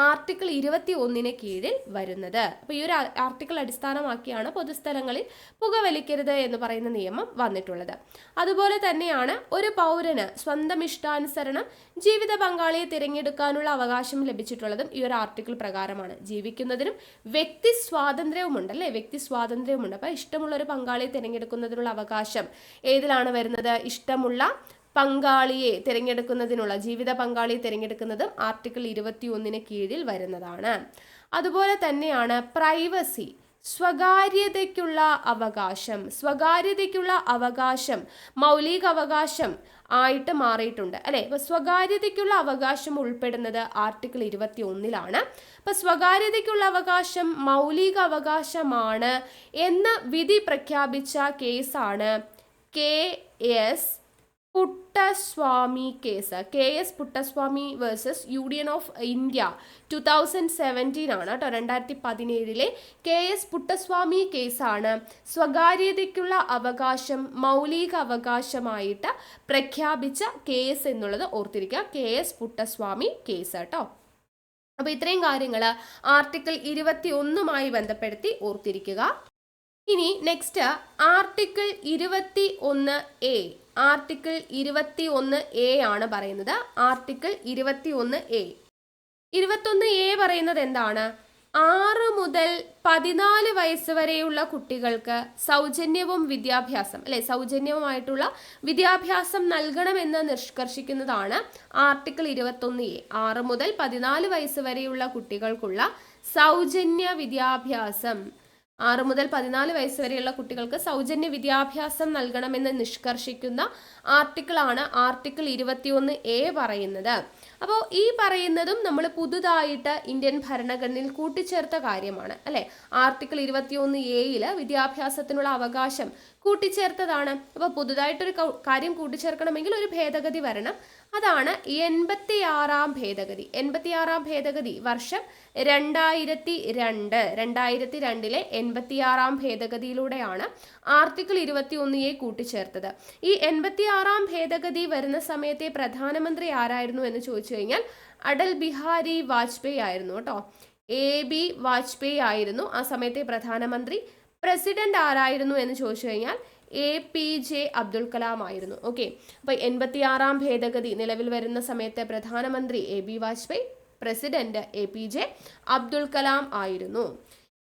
ആർട്ടിക്കിൾ 21 കീഴിൽ വരുന്നത്. അപ്പോൾ ഈ ഒരു ആർട്ടിക്കിൾ അടിസ്ഥാനമാക്കിയാണ് പൊതുസ്ഥലങ്ങളിൽ പുകവലിക്കരുത് എന്ന് പറയുന്ന നിയമം വന്നിട്ടുള്ളത്. അതുപോലെ തന്നെയാണ് ഒരു പൗരന് സ്വന്തം ഇഷ്ടാനുസരണം ജീവിത പങ്കാളിയെ തിരഞ്ഞെടുക്കാനുള്ള അവകാശം ലഭിച്ചിട്ടുള്ളതും ഈ ഒരു ആർട്ടിക്കിൾ പ്രകാരമാണ്. ജീവിക്കുന്നതിനും വ്യക്തി സ്വാതന്ത്ര്യവുമുണ്ട്, അല്ലേ? വ്യക്തി സ്വാതന്ത്ര്യവുമുണ്ട്. അപ്പോൾ ഇഷ്ടമുള്ള ഒരു പങ്കാളിയെ തിരഞ്ഞെടുക്കുന്നതിനുള്ള അവകാശം ഏതിലാണ് വരുന്നത്? ഇഷ്ടമുള്ള പങ്കാളിയെ തിരഞ്ഞെടുക്കുന്നതിനുള്ള, ജീവിത പങ്കാളിയെ തിരഞ്ഞെടുക്കുന്നതും ആർട്ടിക്കിൾ 21 കീഴിൽ വരുന്നതാണ്. അതുപോലെ തന്നെയാണ് പ്രൈവസി. സ്വകാര്യതയ്ക്കുള്ള അവകാശം. സ്വകാര്യതയ്ക്കുള്ള അവകാശം മൗലിക അവകാശം ആയിട്ട് മാറിയിട്ടുണ്ട് അല്ലെ. അപ്പൊ സ്വകാര്യതയ്ക്കുള്ള അവകാശം ഉൾപ്പെടുന്നത് ആർട്ടിക്കിൾ 21-ലാണ്. അപ്പൊ സ്വകാര്യതയ്ക്കുള്ള അവകാശം മൗലിക അവകാശമാണ് എന്ന് വിധി പ്രഖ്യാപിച്ച കേസാണ് KS Puttaswamy case. KS Puttaswamy versus union of India 2017 ആണ് കേട്ടോ. 2017 KS പുട്ടസ്വാമി കേസാണ് സ്വകാര്യതയ്ക്കുള്ള അവകാശം മൗലിക അവകാശമായിട്ട് പ്രഖ്യാപിച്ച കേസ് എന്നുള്ളത് ഓർത്തിരിക്കുക. KS പുട്ടസ്വാമി കേസ് കേട്ടോ. അപ്പോൾ ഇത്രയും കാര്യങ്ങൾ ആർട്ടിക്കിൾ 21 ബന്ധപ്പെടുത്തി ഓർത്തിരിക്കുക. ഇനി next article 21A. Article 21A ആണ് പറയുന്നത്. Article 21A. 21A പറയുന്നത് എന്താണ്? 6 മുതൽ 14 വയസ്സ് വരെയുള്ള കുട്ടികൾക്ക് സൗജന്യവും വിദ്യാഭ്യാസം അല്ലെ സൗജന്യവുമായിട്ടുള്ള വിദ്യാഭ്യാസം നൽകണമെന്ന് നിഷ്കർഷിക്കുന്നതാണ് ആർട്ടിക്കിൾ 21A. 6 മുതൽ 14 വയസ്സ് വരെയുള്ള കുട്ടികൾക്കുള്ള സൗജന്യ വിദ്യാഭ്യാസം 6 മുതൽ 14 വയസ്സ് വരെയുള്ള കുട്ടികൾക്ക് സൗജന്യ വിദ്യാഭ്യാസം നൽകണമെന്ന് നിഷ്കർഷിക്കുന്ന ആർട്ടിക്കിളാണ് ആർട്ടിക്കിൾ 21A പറയുന്നത്. അപ്പോൾ ഈ പറയുന്നതും നമ്മൾ പുതുതായിട്ട് ഇന്ത്യൻ ഭരണഘടനയിൽ കൂട്ടിച്ചേർത്ത കാര്യമാണ് അല്ലെ. ആർട്ടിക്കിൾ 21A വിദ്യാഭ്യാസത്തിനുള്ള അവകാശം കൂട്ടിച്ചേർത്തതാണ്. അപ്പോൾ പുതുതായിട്ടൊരു കാര്യം കൂട്ടിച്ചേർക്കണമെങ്കിൽ ഒരു ഭേദഗതി വരണം. അതാണ് 86-ാം ഭേദഗതി. 86-ാം ഭേദഗതി വർഷം 2002. 2002 86-ാം ഭേദഗതിയിലൂടെയാണ് ആർട്ടിക്കിൾ 21A കൂട്ടിച്ചേർത്തത്. ഈ 86-ാം ഭേദഗതി വരുന്ന സമയത്തെ പ്രധാനമന്ത്രി ആരായിരുന്നു എന്ന് ചോദിച്ചു കഴിഞ്ഞാൽ അടൽ ബിഹാരി വാജ്പേയി ആയിരുന്നു കേട്ടോ. AB വാജ്പേയി ആയിരുന്നു ആ സമയത്തെ പ്രധാനമന്ത്രി. പ്രസിഡന്റ് ആരായിരുന്നു എന്ന് ചോദിച്ചു കഴിഞ്ഞാൽ APJ അബ്ദുൽ കലാം ആയിരുന്നു. ഓക്കെ, അപ്പോൾ 86-ാം ഭേദഗതി നിലവിൽ വരുന്ന സമയത്തെ പ്രധാനമന്ത്രി AB Vajpayee, president APJ Abdul Kalam ആയിരുന്നു.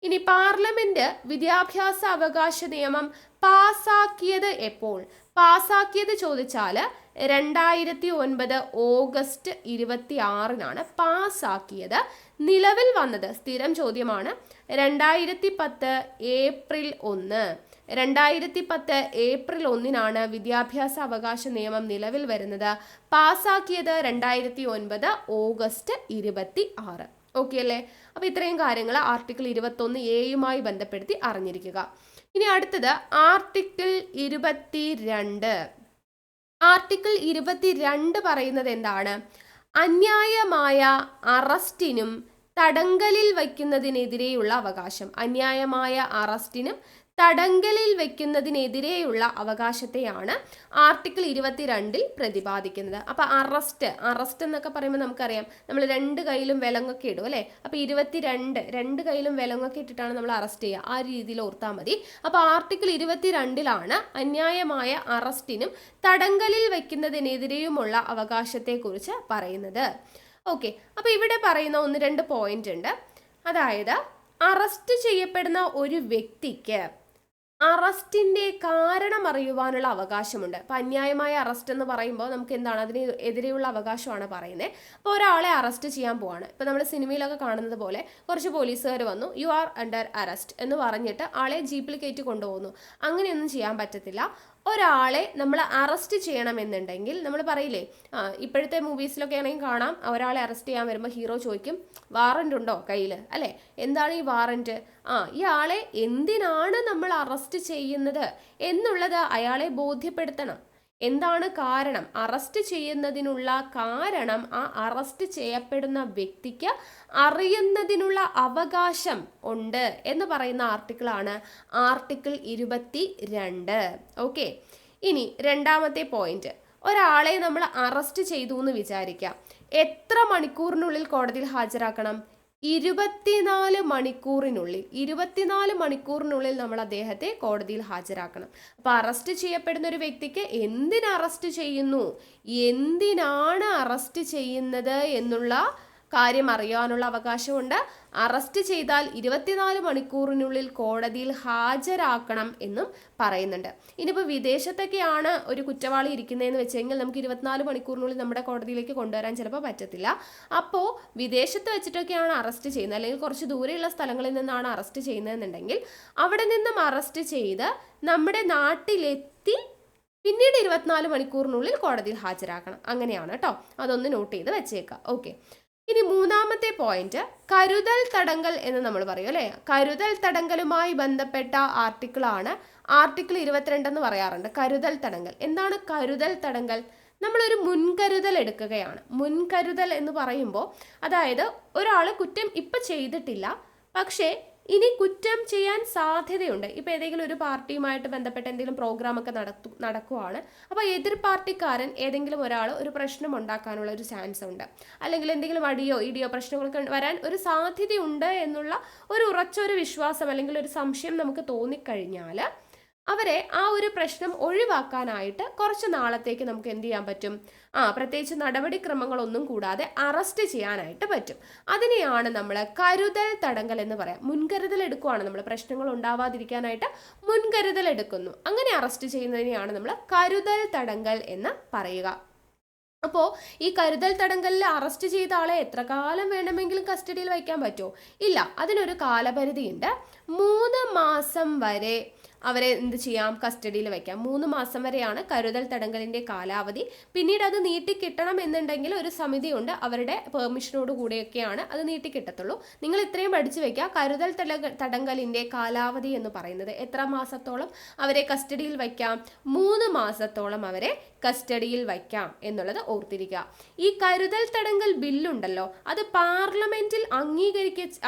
ഇനി പാർലമെന്റ് വിദ്യാഭ്യാസ അവകാശ നിയമം പാസാക്കിയത് എപ്പോൾ? പാസാക്കിയത് ചോദിച്ചാൽ 2009 ഓഗസ്റ്റ് 26-നാണ് പാസാക്കിയത്. നിലവിൽ വന്നത് സ്ഥിരം ചോദ്യമാണ് 2010 ഏപ്രിൽ 1. 2010 ഏപ്രിൽ 1-നാണ് വിദ്യാഭ്യാസ അവകാശ നിയമം നിലവിൽ വരുന്നത്. പാസാക്കിയത് 2009 ഓഗസ്റ്റ് 26. ഓക്കെ അല്ലേ? അപ്പോൾ ഇത്രയും കാര്യങ്ങൾ ആർട്ടിക്കിൾ 21A ബന്ധപ്പെടുത്തി അറിഞ്ഞിരിക്കുക. ഇനി അടുത്തത് ആർട്ടിക്കിൾ 22. ആർട്ടിക്കിൾ 22 പറയുന്നത് എന്താണ്? അന്യായമായ അറസ്റ്റിനും തടങ്കലിൽ വയ്ക്കുന്നതിനെതിരെയുള്ള അവകാശം. അന്യായമായ അറസ്റ്റിനും തടങ്കലിൽ വെക്കുന്നതിനെതിരെയുള്ള അവകാശത്തെയാണ് ആർട്ടിക്കിൾ 22 പ്രതിപാദിക്കുന്നത്. അപ്പോൾ അറസ്റ്റ് എന്നൊക്കെ പറയുമ്പോൾ നമുക്കറിയാം നമ്മൾ 2 കൈയിലും വിലങ്ങൊക്കെ ഇടും അല്ലേ. അപ്പോൾ 22 കൈയിലും വിലങ്ങൊക്കെ ഇട്ടിട്ടാണ് നമ്മൾ അറസ്റ്റ് ചെയ്യുക. ആ രീതിയിൽ ഓർത്താൽ മതി. അപ്പോൾ ആർട്ടിക്കിൾ 22 അന്യായമായ അറസ്റ്റിനും തടങ്കലിൽ വെക്കുന്നതിനെതിരെയുമുള്ള അവകാശത്തെക്കുറിച്ച് പറയുന്നത്. ഓക്കെ, അപ്പോൾ ഇവിടെ പറയുന്ന 1-2 പോയിന്റ് ഉണ്ട്. അതായത് അറസ്റ്റ് ചെയ്യപ്പെടുന്ന ഒരു വ്യക്തിക്ക് അറസ്റ്റിന്റെ കാരണം അറിയുവാനുള്ള അവകാശമുണ്ട്. അപ്പം അന്യായമായ അറസ്റ്റ് എന്ന് പറയുമ്പോൾ നമുക്ക് എന്താണ് അതിന് എതിരെയുള്ള അവകാശമാണ് പറയുന്നത്. അപ്പോൾ ഒരാളെ അറസ്റ്റ് ചെയ്യാൻ പോവാണ്. ഇപ്പം നമ്മൾ സിനിമയിലൊക്കെ കാണുന്നത് പോലെ കുറച്ച് പോലീസുകാർ വന്നു, യു ആർ അണ്ടർ അറസ്റ്റ് എന്ന് പറഞ്ഞിട്ട് ആളെ ജീപ്പിൽ കയറ്റി കൊണ്ടുപോകുന്നു. അങ്ങനെയൊന്നും ചെയ്യാൻ പറ്റത്തില്ല. ഒരാളെ നമ്മൾ അറസ്റ്റ് ചെയ്യണമെന്നുണ്ടെങ്കിൽ നമ്മൾ പറയില്ലേ, ഇപ്പോഴത്തെ മൂവീസിലൊക്കെ ആണെങ്കിൽ കാണാം, ഒരാളെ അറസ്റ്റ് ചെയ്യാൻ വരുമ്പോൾ ഹീറോ ചോദിക്കും വാറന്റ് ഉണ്ടോ കയ്യിൽ അല്ലേ. എന്താണ് ഈ വാറന്റ്? ഈ ആളെ എന്തിനാണ് നമ്മൾ അറസ്റ്റ് ചെയ്യുന്നത് എന്നുള്ളത് അയാളെ ബോധ്യപ്പെടുത്തണം. എന്താണ് കാരണം? അറസ്റ്റ് ചെയ്യുന്നതിനുള്ള കാരണം ആ അറസ്റ്റ് ചെയ്യപ്പെടുന്ന വ്യക്തിക്ക് അറിയുന്നതിനുള്ള അവകാശം ഉണ്ട് എന്ന് പറയുന്ന ആർട്ടിക്കിളാണ് ആർട്ടിക്കിൾ 22. ഓക്കെ, ഇനി രണ്ടാമത്തെ പോയിന്റ്, ഒരാളെ നമ്മൾ അറസ്റ്റ് ചെയ്തു എന്ന് വിചാരിക്കാം. എത്ര മണിക്കൂറിനുള്ളിൽ കോടതിയിൽ ഹാജരാക്കണം? 24 മണിക്കൂറിനുള്ളിൽ. 24 മണിക്കൂറിനുള്ളിൽ നമ്മൾ അദ്ദേഹത്തെ കോടതിയിൽ ഹാജരാക്കണം. അപ്പോൾ അറസ്റ്റ് ചെയ്യപ്പെടുന്ന ഒരു വ്യക്തിക്ക് എന്തിന് അറസ്റ്റ് ചെയ്യുന്നു, എന്തിനാണ് അറസ്റ്റ് ചെയ്യുന്നത് എന്നുള്ള കാര്യം അറിയാനുള്ള അവകാശമുണ്ട്. അറസ്റ്റ് ചെയ്താൽ 24 മണിക്കൂറിനുള്ളിൽ കോടതിയിൽ ഹാജരാക്കണം എന്നും പറയുന്നുണ്ട്. ഇനിയിപ്പോൾ വിദേശത്തൊക്കെയാണ് ഒരു കുറ്റവാളി ഇരിക്കുന്നതെന്ന് വെച്ചെങ്കിൽ നമുക്ക് 24 മണിക്കൂറിനുള്ളിൽ നമ്മുടെ കോടതിയിലേക്ക് കൊണ്ടുവരാൻ ചിലപ്പോൾ പറ്റത്തില്ല. അപ്പോൾ വിദേശത്ത് വെച്ചിട്ടൊക്കെയാണ് അറസ്റ്റ് ചെയ്യുന്നത്, അല്ലെങ്കിൽ കുറച്ച് ദൂരെയുള്ള സ്ഥലങ്ങളിൽ നിന്നാണ് അറസ്റ്റ് ചെയ്യുന്നതെന്നുണ്ടെങ്കിൽ അവിടെ നിന്നും അറസ്റ്റ് ചെയ്ത് നമ്മുടെ നാട്ടിലെത്തി പിന്നീട് 24 മണിക്കൂറിനുള്ളിൽ കോടതിയിൽ ഹാജരാക്കണം. അങ്ങനെയാണ് കേട്ടോ. അതൊന്ന് നോട്ട് ചെയ്ത് വെച്ചേക്കാം. ഓക്കെ. ഇനി മൂന്നാമത്തെ പോയിന്റ് കരുതൽ തടങ്കൽ എന്ന് നമ്മൾ പറയും അല്ലേ. കരുതൽ തടങ്കലുമായി ബന്ധപ്പെട്ട ആർട്ടിക്കിളാണ് ആർട്ടിക്കിൾ 22 എന്ന് പറയാറുണ്ട്. കരുതൽ തടങ്കൽ എന്താണ്? കരുതൽ തടങ്കൽ നമ്മളൊരു മുൻകരുതൽ എടുക്കുകയാണ്. മുൻകരുതൽ എന്ന് പറയുമ്പോൾ അതായത് ഒരാൾ കുറ്റം ഇപ്പം ചെയ്തിട്ടില്ല, പക്ഷേ ഇനി കുറ്റം ചെയ്യാൻ സാധ്യതയുണ്ട്. ഇപ്പം ഏതെങ്കിലും ഒരു പാർട്ടിയുമായിട്ട് ബന്ധപ്പെട്ട എന്തെങ്കിലും പ്രോഗ്രാം ഒക്കെ നടക്കുവാണ്. അപ്പോൾ എതിർ പാർട്ടിക്കാരൻ ഏതെങ്കിലും ഒരാൾ ഒരു പ്രശ്നം ഉണ്ടാക്കാനുള്ള ഒരു ചാൻസ് ഉണ്ട്, അല്ലെങ്കിൽ എന്തെങ്കിലും അടിയോ ഇടിയോ പ്രശ്നങ്ങളൊക്കെ വരാൻ ഒരു സാധ്യതയുണ്ട് എന്നുള്ള ഒരു ഉറച്ചൊരു വിശ്വാസം അല്ലെങ്കിൽ ഒരു സംശയം നമുക്ക് തോന്നിക്കഴിഞ്ഞാൽ അവരെ ആ ഒരു പ്രശ്നം ഒഴിവാക്കാനായിട്ട് കുറച്ച് നാളത്തേക്ക് നമുക്ക് എന്ത് ചെയ്യാൻ പറ്റും? പ്രത്യേകിച്ച് നടപടിക്രമങ്ങളൊന്നും കൂടാതെ അറസ്റ്റ് ചെയ്യാനായിട്ട് പറ്റും. അതിനെയാണ് നമ്മൾ കരുതൽ തടങ്കൽ എന്ന് പറയാം. മുൻകരുതൽ എടുക്കുവാണ് നമ്മൾ, പ്രശ്നങ്ങൾ ഉണ്ടാവാതിരിക്കാനായിട്ട് മുൻകരുതൽ എടുക്കുന്നു. അങ്ങനെ അറസ്റ്റ് ചെയ്യുന്നതിനെയാണ് നമ്മൾ കരുതൽ തടങ്കൽ എന്ന് പറയുക. അപ്പോൾ ഈ കരുതൽ തടങ്കലിൽ അറസ്റ്റ് ചെയ്ത ആളെ എത്ര കാലം വേണമെങ്കിലും കസ്റ്റഡിയിൽ വയ്ക്കാൻ പറ്റുമോ? ഇല്ല, അതിനൊരു കാലപരിധിയുണ്ട്. 3 മാസം വരെ അവരെ എന്ത് ചെയ്യാം? കസ്റ്റഡിയിൽ വയ്ക്കാം. 3 മാസം വരെയാണ് കരുതൽ തടങ്കലിൻ്റെ കാലാവധി. പിന്നീട് അത് നീട്ടിക്കിട്ടണം എന്നുണ്ടെങ്കിൽ ഒരു സമിതിയുണ്ട്, അവരുടെ പെർമിഷനോട് കൂടെയൊക്കെയാണ് അത് നീട്ടിക്കിട്ടത്തുള്ളൂ. നിങ്ങൾ ഇത്രയും പഠിച്ചു വയ്ക്കുക. കരുതൽ തടങ്കലിൻ്റെ കാലാവധി എന്ന് പറയുന്നത് എത്ര മാസത്തോളം അവരെ കസ്റ്റഡിയിൽ വയ്ക്കാം? 3 മാസത്തോളം അവരെ കസ്റ്റഡിയിൽ വയ്ക്കാം എന്നുള്ളത് ഓർത്തിരിക്കുക. ഈ കരുതൽ തടങ്കൽ ബില്ലുണ്ടല്ലോ, അത് പാർലമെന്റിൽ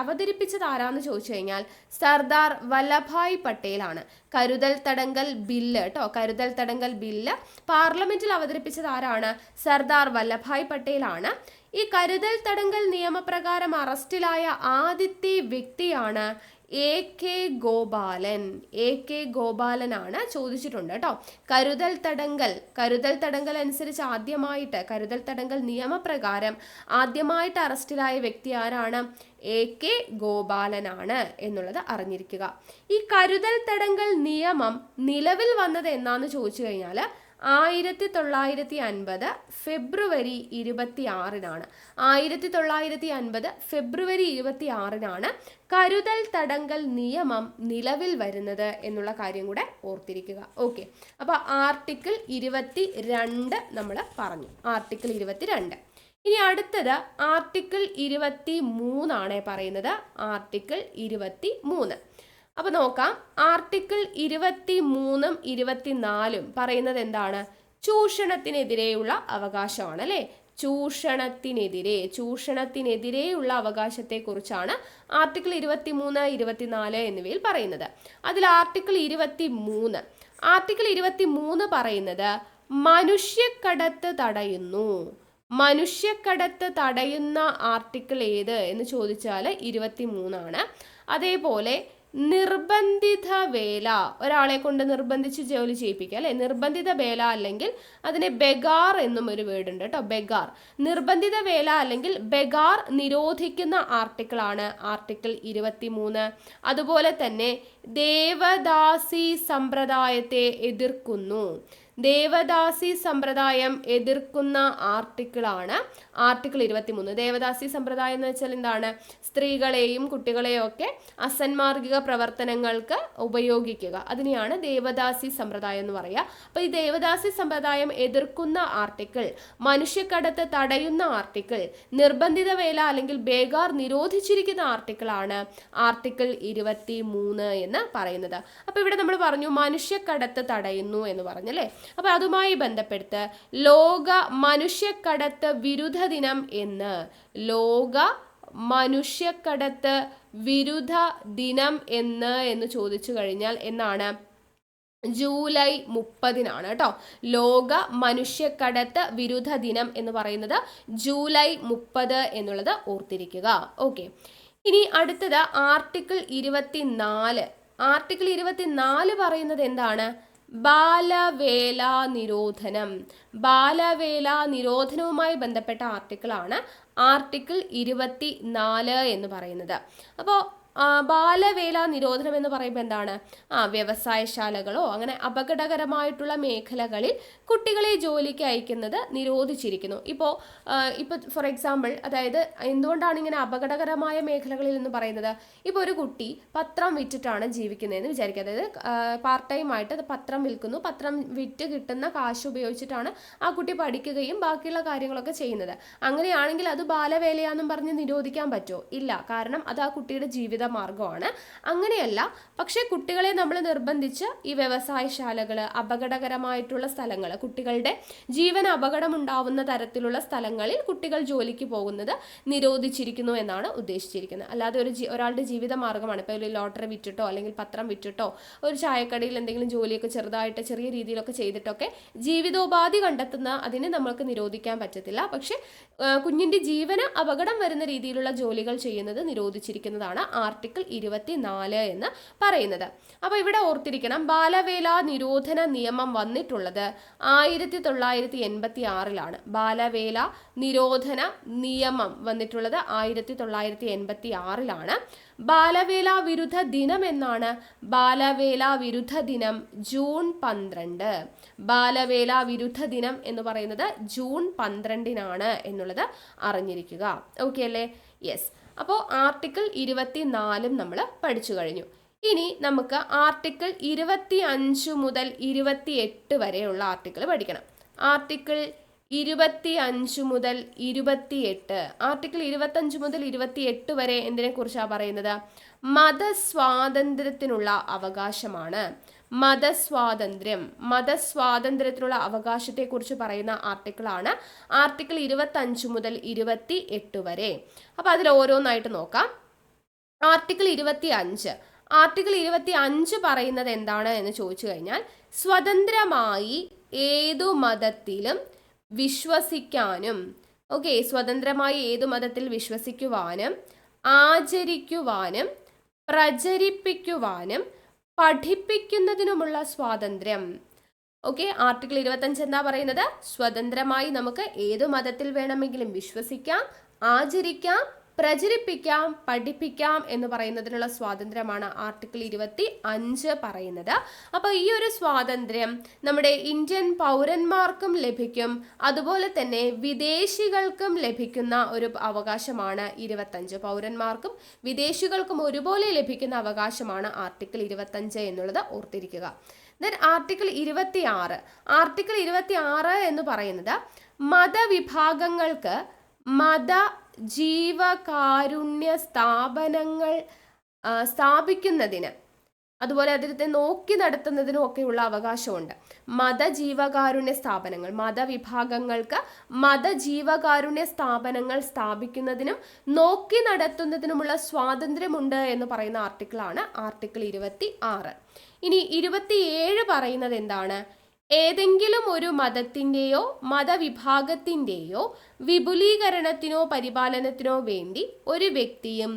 അവതരിപ്പിച്ചത് ആരാന്ന് ചോദിച്ചു കഴിഞ്ഞാൽ സർദാർ വല്ലഭായ് പട്ടേലാണ്. കരുതൽ തടങ്കൽ ബില്ല് കേട്ടോ, കരുതൽ തടങ്കൽ ബില്ല് പാർലമെന്റിൽ അവതരിപ്പിച്ചത് ആരാണ്? സർദാർ വല്ലഭായ് പട്ടേലാണ്. ഈ കരുതൽ തടങ്കൽ നിയമപ്രകാരം അറസ്റ്റിലായ ആദ്യത്തെ വ്യക്തിയാണ് AK ഗോപാലൻ. AK ഗോപാലനാണ് ചോദിച്ചിട്ടുണ്ട് കേട്ടോ. കരുതൽ തടങ്കൽ അനുസരിച്ച് ആദ്യമായിട്ട് കരുതൽ തടങ്കൽ നിയമപ്രകാരം ആദ്യമായിട്ട് അറസ്റ്റിലായ വ്യക്തി ആരാണ്? AK ഗോപാലനാണ് എന്നുള്ളത് അറിഞ്ഞിരിക്കുക. ഈ കരുതൽ തടങ്കൽ നിയമം നിലവിൽ വന്നത് എന്നാന്ന് ചോദിച്ചു കഴിഞ്ഞാൽ 1950 ഫെബ്രുവരി 26-നാണ്. 1950 ഫെബ്രുവരി 26-നാണ് കരുതൽ തടങ്കൽ നിയമം നിലവിൽ വരുന്നത് എന്നുള്ള കാര്യം കൂടെ ഓർത്തിരിക്കുക. ഓക്കെ. അപ്പോൾ ആർട്ടിക്കിൾ 22 നമ്മൾ പറഞ്ഞു. ആർട്ടിക്കിൾ 22. ഇനി അടുത്തത് ആർട്ടിക്കിൾ 23 പറയുന്നത്. ആർട്ടിക്കിൾ 23. അപ്പോൾ നോക്കാം. ആർട്ടിക്കിൾ 23-ഉം 24-ഉം പറയുന്നത് എന്താണ്? ചൂഷണത്തിനെതിരെയുള്ള അവകാശമാണ് അല്ലേ. ചൂഷണത്തിനെതിരെയുള്ള അവകാശത്തെക്കുറിച്ചാണ് ആർട്ടിക്കിൾ 23, 24 എന്നിവയിൽ പറയുന്നത്. അതിൽ ആർട്ടിക്കിൾ 23 പറയുന്നത് മനുഷ്യക്കടത്ത് തടയുന്നു. മനുഷ്യക്കടത്ത് തടയുന്ന ആർട്ടിക്കിൾ ഏത് എന്ന് ചോദിച്ചാൽ 23-ആണ്. അതേപോലെ നിർബന്ധിത വേല, ഒരാളെ കൊണ്ട് നിർബന്ധിച്ച് ജോലി ചെയ്യിപ്പിക്കുക അല്ലെ, നിർബന്ധിത വേല അല്ലെങ്കിൽ അതിനെ ബെഗാർ എന്നും ഒരു വേർഡ് ഉണ്ട് കേട്ടോ. ബെഗാർ, നിർബന്ധിത വേല അല്ലെങ്കിൽ ബെഗാർ നിരോധിക്കുന്ന ആർട്ടിക്കിളാണ് ആർട്ടിക്കിൾ 23. അതുപോലെ തന്നെ ദേവദാസി സമ്പ്രദായത്തെ എതിർക്കുന്നു. ദേവദാസി സമ്പ്രദായം എതിർക്കുന്ന ആർട്ടിക്കിളാണ് ആർട്ടിക്കിൾ 23. ദേവദാസി സമ്പ്രദായം എന്ന് വെച്ചാൽ എന്താണ്? സ്ത്രീകളെയും കുട്ടികളെയും ഒക്കെ അസന്മാർഗിക പ്രവർത്തനങ്ങൾക്ക് ഉപയോഗിക്കുക, അതിനെയാണ് ദേവദാസി സമ്പ്രദായം എന്ന് പറയുക. അപ്പോൾ ഈ ദേവദാസി സമ്പ്രദായം എതിർക്കുന്ന ആർട്ടിക്കിൾ, മനുഷ്യക്കടത്ത് തടയുന്ന ആർട്ടിക്കിൾ, നിർബന്ധിത വേല അല്ലെങ്കിൽ ബേഗാർ നിരോധിച്ചിരിക്കുന്ന ആർട്ടിക്കിളാണ് ആർട്ടിക്കിൾ 23 എന്ന് പറയുന്നത്. അപ്പോൾ ഇവിടെ നമ്മൾ പറഞ്ഞു മനുഷ്യക്കടത്ത് തടയുന്നു എന്ന് പറഞ്ഞല്ലേ. അപ്പോൾ അതുമായി ബന്ധപ്പെടുത്ത് ലോക മനുഷ്യക്കടത്ത് വിരുദ്ധ ദിനം എന്ന്, ലോക മനുഷ്യക്കടത്ത് വിരുദ്ധ ദിനം എന്ന് ചോദിച്ചു കഴിഞ്ഞാൽ എന്നാണ്? ജൂലൈ 30-നാണ് കേട്ടോ. ലോക മനുഷ്യക്കടത്ത് വിരുദ്ധ ദിനം എന്ന് പറയുന്നത് ജൂലൈ 30 എന്നുള്ളത് ഓർത്തിരിക്കുക. ഓക്കെ. ഇനി അടുത്തത് ആർട്ടിക്കിൾ 24. ആർട്ടിക്കിൾ 24 പറയുന്നത് എന്താണ്? ബാലവേല നിരോധനം. ബാലവേല നിരോധനവുമായി ബന്ധപ്പെട്ട ആർട്ടിക്കിളാണ് ആർട്ടിക്കിൾ 24 എന്ന് പറയുന്നത്. അപ്പോൾ ബാലവേല നിരോധനം എന്ന് പറയുമ്പോൾ എന്താണ്? വ്യവസായശാലകളോ അങ്ങനെ അപകടകരമായിട്ടുള്ള മേഖലകളിൽ കുട്ടികളെ ജോലിക്ക് അയക്കുന്നത് നിരോധിച്ചിരിക്കുന്നു. ഇപ്പോൾ ഫോർ എക്സാമ്പിൾ, അതായത് എന്തുകൊണ്ടാണ് ഇങ്ങനെ അപകടകരമായ മേഖലകളിൽ എന്ന് പറയുന്നത്? ഇപ്പോൾ ഒരു കുട്ടി പത്രം വിറ്റിട്ടാണ് ജീവിക്കുന്നതെന്ന് വിചാരിക്കുക. അതായത് പാർട്ട് ടൈം ആയിട്ട് പത്രം വിൽക്കുന്നു. പത്രം വിറ്റ് കിട്ടുന്ന കാശ് ഉപയോഗിച്ചിട്ടാണ് ആ കുട്ടി പഠിക്കുകയും ബാക്കിയുള്ള കാര്യങ്ങളൊക്കെ ചെയ്യുന്നത്. അങ്ങനെയാണെങ്കിൽ അത് ബാലവേലയാണെന്നും പറഞ്ഞ് നിരോധിക്കാൻ പറ്റുമോ? ഇല്ല. കാരണം അത് ആ കുട്ടിയുടെ ജീവിത മാർഗമാണ്. അങ്ങനെയല്ല, പക്ഷേ കുട്ടികളെ നമ്മൾ നിർബന്ധിച്ച് ഈ വ്യവസായശാലകൾ, അപകടകരമായിട്ടുള്ള സ്ഥലങ്ങൾ, കുട്ടികളുടെ ജീവന് അപകടമുണ്ടാവുന്ന തരത്തിലുള്ള സ്ഥലങ്ങളിൽ കുട്ടികൾ ജോലിക്ക് പോകുന്നത് നിരോധിച്ചിരിക്കുന്നു എന്നാണ് ഉദ്ദേശിച്ചിരിക്കുന്നത്. അല്ലാതെ ഒരാളുടെ ജീവിത മാർഗമാണ്. ഇപ്പോൾ ഒരു ലോട്ടറി വിറ്റിട്ടോ അല്ലെങ്കിൽ പത്രം വിറ്റിട്ടോ ഒരു ചായക്കടയിൽ എന്തെങ്കിലും ജോലിയൊക്കെ ചെറുതായിട്ട് ചെറിയ രീതിയിലൊക്കെ ചെയ്തിട്ടൊക്കെ ജീവിതോപാധി കണ്ടെത്തുന്ന അതിനെ നമ്മൾക്ക് നിരോധിക്കാൻ പറ്റത്തില്ല. പക്ഷെ കുഞ്ഞിൻ്റെ ജീവന് അപകടം വരുന്ന രീതിയിലുള്ള ജോലികൾ ചെയ്യുന്നത് നിരോധിച്ചിരിക്കുന്നതാണ് ആർട്ടിക്കിൾ 24 എന്ന് പറയുന്നത്. അപ്പോൾ ഇവിടെ ഓർത്തിരിക്കണം, ബാലവേല നിരോധന നിയമം വന്നിട്ടുള്ളത് 1986 ബാലവേല നിരോധന നിയമം വന്നിട്ടുള്ളത് 1986. ബാലവേല വിരുദ്ധ ദിനം എന്നാണ്. ബാലവേല വിരുദ്ധ ദിനം ജൂൺ 12. ബാലവേല വിരുദ്ധ ദിനം എന്ന് പറയുന്നത് ജൂൺ 12 എന്നുള്ളത് അറിഞ്ഞിരിക്കുക. ഓക്കെ അല്ലേ? യെസ്. അപ്പോൾ ആർട്ടിക്കിൾ 24 നമ്മൾ പഠിച്ചു കഴിഞ്ഞു. ഇനി നമുക്ക് ആർട്ടിക്കിൾ 25 മുതൽ 28 വരെയുള്ള ആർട്ടിക്കിൾ പഠിക്കണം. ആർട്ടിക്കിൾ 25 മുതൽ 28. ആർട്ടിക്കിൾ 25 മുതൽ 28 വരെ എന്തിനെ കുറിച്ചാണ് പറയുന്നത്? മതസ്വാതന്ത്ര്യത്തിനുള്ള അവകാശമാണ്. മതസ്വാതന്ത്ര്യത്തിനുള്ള അവകാശത്തെക്കുറിച്ച് പറയുന്ന ആർട്ടിക്കിളാണ് ആർട്ടിക്കിൾ 25 മുതൽ 28 വരെ. അപ്പോൾ അതിൽ ഓരോന്നായിട്ട് നോക്കാം. ആർട്ടിക്കിൾ 25 പറയുന്നത് എന്താണ് എന്ന് ചോദിച്ചു കഴിഞ്ഞാൽ, സ്വതന്ത്രമായി ഏതു മതത്തിലും വിശ്വസിക്കാനും, സ്വതന്ത്രമായി ഏതു മതത്തിൽ വിശ്വസിക്കുവാനും ആചരിക്കുവാനും പ്രചരിപ്പിക്കുവാനും പഠിപ്പിക്കുന്നതിനുമുള്ള സ്വാതന്ത്ര്യം. ആർട്ടിക്കിൾ 25 എന്താ പറയുന്നത്? സ്വതന്ത്രമായി നമുക്ക് ഏതു മതത്തിൽ വേണമെങ്കിലും വിശ്വസിക്കാം, ആചരിക്കാം, പ്രചരിപ്പിക്കാം, പഠിപ്പിക്കാം എന്ന് പറയുന്നതിനുള്ള സ്വാതന്ത്ര്യമാണ് ആർട്ടിക്കിൾ 25 പറയുന്നത്. അപ്പോൾ ഈ ഒരു സ്വാതന്ത്ര്യം നമ്മുടെ ഇന്ത്യൻ പൗരന്മാർക്കും ലഭിക്കും, അതുപോലെ തന്നെ വിദേശികൾക്കും ലഭിക്കുന്ന ഒരു അവകാശമാണ് 25. പൗരന്മാർക്കും വിദേശികൾക്കും ഒരുപോലെ ലഭിക്കുന്ന അവകാശമാണ് ആർട്ടിക്കിൾ 25 എന്നുള്ളത് ഓർത്തിരിക്കുക. ദെൻ ആർട്ടിക്കിൾ 26 എന്ന് പറയുന്നത് മതവിഭാഗങ്ങൾക്ക് ജീവകാരുണ്യ സ്ഥാപനങ്ങൾ സ്ഥാപിക്കുന്നതിന്, അതുപോലെ അതിനെ നോക്കി നടത്തുന്നതിനും ഒക്കെയുള്ള അവകാശമുണ്ട്. മതജീവകാരുണ്യ സ്ഥാപനങ്ങൾ, മതവിഭാഗങ്ങൾക്ക് മതജീവകാരുണ്യ സ്ഥാപനങ്ങൾ സ്ഥാപിക്കുന്നതിനും നോക്കി നടത്തുന്നതിനുമുള്ള സ്വാതന്ത്ര്യമുണ്ട് എന്ന് പറയുന്ന ആർട്ടിക്കിളാണ് ആർട്ടിക്കിൾ 26. ഇനി 27 പറയുന്നത് എന്താണ്? ഏതെങ്കിലും ഒരു മതത്തിൻ്റെയോ മതവിഭാഗത്തിൻ്റെയോ വിപുലീകരണത്തിനോ പരിപാലനത്തിനോ വേണ്ടി ഒരു വ്യക്തിയും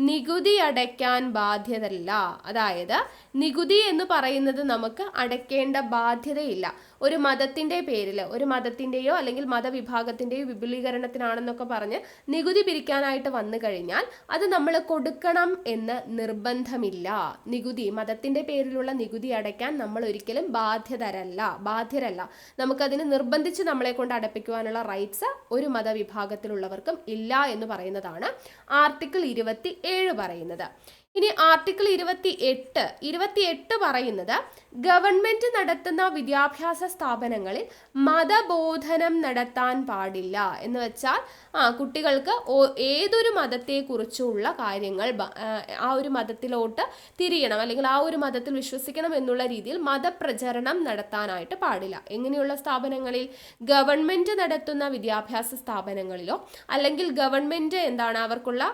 നികുതി അടയ്ക്കാൻ ബാധ്യതല്ല. അതായത് നികുതി എന്ന് പറയുന്നത് നമുക്ക് അടയ്ക്കേണ്ട ബാധ്യതയില്ല. ഒരു മതത്തിൻ്റെ പേരിൽ, ഒരു മതത്തിൻ്റെയോ അല്ലെങ്കിൽ മതവിഭാഗത്തിൻ്റെയോ വിപുലീകരണത്തിനാണെന്നൊക്കെ പറഞ്ഞ് നികുതി പിരിക്കാനായിട്ട് വന്നു കഴിഞ്ഞാൽ അത് നമ്മൾ കൊടുക്കണം എന്ന് നിർബന്ധമില്ല. നികുതി, മതത്തിൻ്റെ പേരിലുള്ള നികുതി അടയ്ക്കാൻ നമ്മൾ ഒരിക്കലും ബാധ്യരല്ല. നമുക്കതിന് നിർബന്ധിച്ച് നമ്മളെ കൊണ്ട് അടപ്പിക്കുവാനുള്ള റൈറ്റ്സ് ഒരു മതവിഭാഗത്തിലുള്ളവർക്കും ഇല്ല എന്ന് പറയുന്നതാണ് ആർട്ടിക്കിൾ 27 പറയുന്നത്. ഇനി ആർട്ടിക്കിൾ 28 പറയുന്നത് ഗവൺമെന്റ് നടത്തുന്ന വിദ്യാഭ്യാസ സ്ഥാപനങ്ങളിൽ മതബോധനം നടത്താൻ പാടില്ല. എന്ന് വെച്ചാൽ കുട്ടികൾക്ക് ഏതൊരു മതത്തെക്കുറിച്ചുള്ള കാര്യങ്ങൾ ആ ഒരു മതത്തിലോട്ട് തിരിയണം, അല്ലെങ്കിൽ ആ ഒരു മതത്തിൽ വിശ്വസിക്കണം എന്നുള്ള രീതിയിൽ മതപ്രചരണം നടത്താനായിട്ട് പാടില്ല. എങ്ങനെയുള്ള സ്ഥാപനങ്ങളിൽ? ഗവൺമെന്റ് നടത്തുന്ന വിദ്യാഭ്യാസ സ്ഥാപനങ്ങളിലോ, അല്ലെങ്കിൽ ഗവൺമെന്റ് അവർക്കുള്ള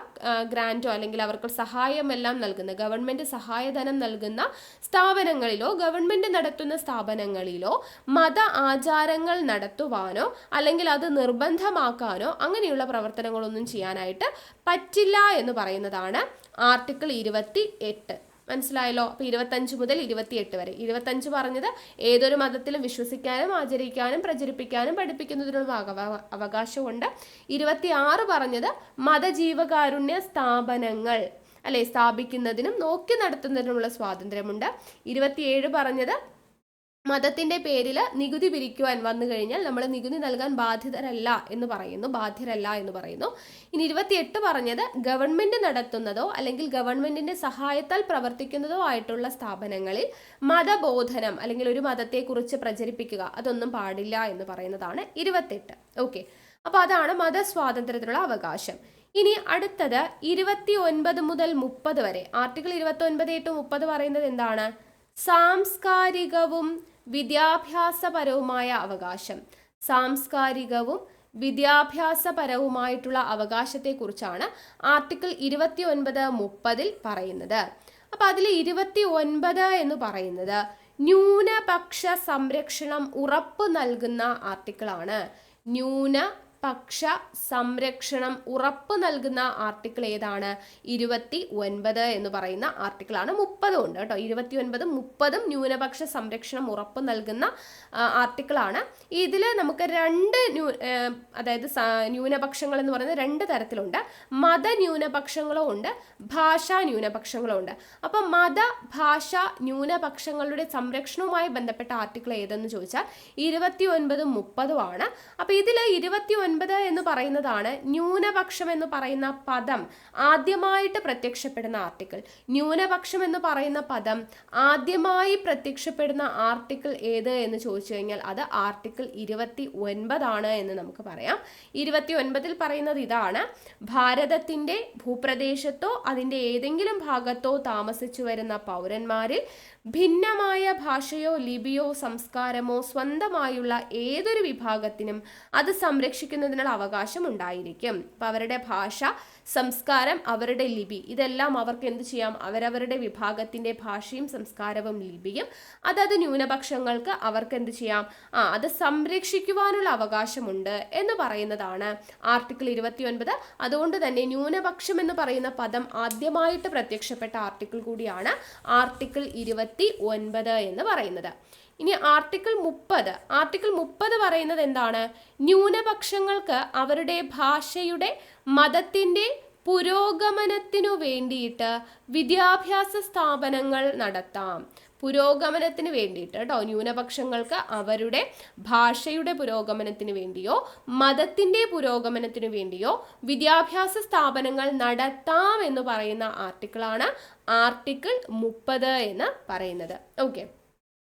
ഗ്രാൻറ്റോ അല്ലെങ്കിൽ അവർക്ക് സഹായമെല്ലാം നൽകുന്ന, ഗവൺമെന്റ് സഹായധനം നൽകുന്ന സ്ഥാപനങ്ങളിലോ ഗവൺമെന്റ് നടത്തുന്ന സ്ഥാപനങ്ങളിലോ മത ആചാരങ്ങൾ നടത്തുവാനോ അല്ലെങ്കിൽ അത് നിർബന്ധമാക്കാനോ അങ്ങനെയുള്ള പ്രവർത്തനങ്ങളൊന്നും ചെയ്യാനായിട്ട് പറ്റില്ല എന്ന് പറയുന്നതാണ് ആർട്ടിക്കിൾ 28. മനസ്സിലായല്ലോ. അപ്പോൾ 25 മുതൽ 28 വരെ. 25 പറഞ്ഞത് ഏതൊരു മതത്തിലും വിശ്വസിക്കാനും ആചരിക്കാനും പ്രചരിപ്പിക്കാനും പഠിപ്പിക്കുന്നതിനുള്ള അവകാശമുണ്ട്. 26 പറഞ്ഞത് മതജീവകാരുണ്യ സ്ഥാപനങ്ങൾ അല്ലെ സ്ഥാപിക്കുന്നതിനും നോക്കി നടത്തുന്നതിനുമുള്ള സ്വാതന്ത്ര്യമുണ്ട്. 27 പറഞ്ഞത് മതത്തിന്റെ പേരിൽ നികുതി പിരിക്കുവാൻ വന്നു കഴിഞ്ഞാൽ നമ്മൾ നികുതി നൽകാൻ ബാധ്യതരല്ല എന്ന് പറയുന്നു. ഇനി 28 പറഞ്ഞത് ഗവൺമെന്റ് നടത്തുന്നതോ അല്ലെങ്കിൽ ഗവൺമെന്റിന്റെ സഹായത്താൽ പ്രവർത്തിക്കുന്നതോ ആയിട്ടുള്ള സ്ഥാപനങ്ങളിൽ മതബോധനം അല്ലെങ്കിൽ ഒരു മതത്തെക്കുറിച്ച് പ്രചരിപ്പിക്കുക അതൊന്നും പാടില്ല എന്ന് പറയുന്നതാണ് 28. ഓക്കെ, അപ്പൊ അതാണ് മതസ്വാതന്ത്ര്യത്തിനുള്ള അവകാശം. ഇനി അടുത്തത് 29 മുതൽ 30 വരെ. ആർട്ടിക്കിൾ 29(8)30 പറയുന്നത് എന്താണ്? സാംസ്കാരികവും വിദ്യാഭ്യാസപരവുമായ അവകാശം. സാംസ്കാരികവും വിദ്യാഭ്യാസപരവുമായിട്ടുള്ള അവകാശത്തെക്കുറിച്ചാണ് ആർട്ടിക്കിൾ 29(30) പറയുന്നത്. അപ്പൊ അതിൽ 29 എന്ന് പറയുന്നത് ന്യൂനപക്ഷ സംരക്ഷണം ഉറപ്പു നൽകുന്ന ആർട്ടിക്കിളാണ്. ന്യൂനപക്ഷ സംരക്ഷണം ഉറപ്പു നൽകുന്ന ആർട്ടിക്കിൾ ഏതാണ്? 29 എന്ന് പറയുന്ന ആർട്ടിക്കിളാണ്. 30 ഉണ്ട് കേട്ടോ. 29, 30 ന്യൂനപക്ഷ സംരക്ഷണം ഉറപ്പു നൽകുന്ന ആർട്ടിക്കിളാണ്. ഇതിൽ നമുക്ക് അതായത് ന്യൂനപക്ഷങ്ങൾ എന്ന് പറയുന്നത് 2 തരത്തിലുണ്ട്. മത ന്യൂനപക്ഷങ്ങളും ഉണ്ട്, ഭാഷാ ന്യൂനപക്ഷങ്ങളും ഉണ്ട്. അപ്പൊ മത ഭാഷ ന്യൂനപക്ഷങ്ങളുടെ സംരക്ഷണവുമായി ബന്ധപ്പെട്ട ആർട്ടിക്കിൾ ഏതെന്ന് ചോദിച്ചാൽ 29, 30 ആണ്. അപ്പൊ ഇതിൽ 29 എന്ന് പറയുന്നതാണ് ന്യൂനപക്ഷം എന്ന് പറയുന്ന പദം ആദ്യമായിട്ട് പ്രത്യക്ഷപ്പെടുന്ന ആർട്ടിക്കിൾ. ന്യൂനപക്ഷം എന്ന് പറയുന്ന പദം ആദ്യമായി പ്രത്യക്ഷപ്പെടുന്ന ആർട്ടിക്കിൾ ഏത് എന്ന് ചോദിച്ചു കഴിഞ്ഞാൽ അത് ആർട്ടിക്കിൾ 29 ആണ് എന്ന് നമുക്ക് പറയാം. 29 പറയുന്നത് ഇതാണ്: ഭാരതത്തിന്റെ ഭൂപ്രദേശത്തോ അതിന്റെ ഏതെങ്കിലും ഭാഗത്തോ താമസിച്ചു വരുന്ന പൗരന്മാരിൽ ഭിന്നമായ ഭാഷയോ ലിപിയോ സംസ്കാരമോ സ്വന്തമായുള്ള ഏതൊരു വിഭാഗത്തിനും അത് സംരക്ഷിക്കുന്നതിനുള്ള അവകാശം ഉണ്ടായിരിക്കും. അപ്പൊ അവരുടെ ഭാഷ, സംസ്കാരം, അവരുടെ ലിപി ഇതെല്ലാം അവർക്ക് എന്ത് ചെയ്യാം? അവരവരുടെ വിഭാഗത്തിന്റെ ഭാഷയും സംസ്കാരവും ലിപിയും അതത് ന്യൂനപക്ഷങ്ങൾക്ക് അവർക്ക് എന്ത് ചെയ്യാം? അത് സംരക്ഷിക്കുവാനുള്ള അവകാശമുണ്ട് എന്ന് പറയുന്നതാണ് ആർട്ടിക്കിൾ 29. അതുകൊണ്ട് തന്നെ ന്യൂനപക്ഷം എന്ന് പറയുന്ന പദം ആദ്യമായിട്ട് പ്രത്യക്ഷപ്പെട്ട ആർട്ടിക്കിൾ കൂടിയാണ് ആർട്ടിക്കിൾ 29 എന്ന് പറയുന്നത്. ഇനി ആർട്ടിക്കിൾ 30 പറയുന്നത് എന്താണ്? ന്യൂനപക്ഷങ്ങൾക്ക് അവരുടെ ഭാഷയുടെ, മതത്തിന്റെ പുരോഗമനത്തിനു വേണ്ടിയിട്ട് വിദ്യാഭ്യാസ സ്ഥാപനങ്ങൾ നടത്താം. പുരോഗമനത്തിന് വേണ്ടിയിട്ട് കേട്ടോ, ന്യൂനപക്ഷങ്ങൾക്ക് അവരുടെ ഭാഷയുടെ പുരോഗമനത്തിന് വേണ്ടിയോ മതത്തിന്റെ പുരോഗമനത്തിന് വേണ്ടിയോ വിദ്യാഭ്യാസ സ്ഥാപനങ്ങൾ നടത്താം എന്ന് പറയുന്ന ആർട്ടിക്കിളാണ് ആർട്ടിക്കിൾ 30 എന്ന് പറയുന്നത്. ഓക്കെ,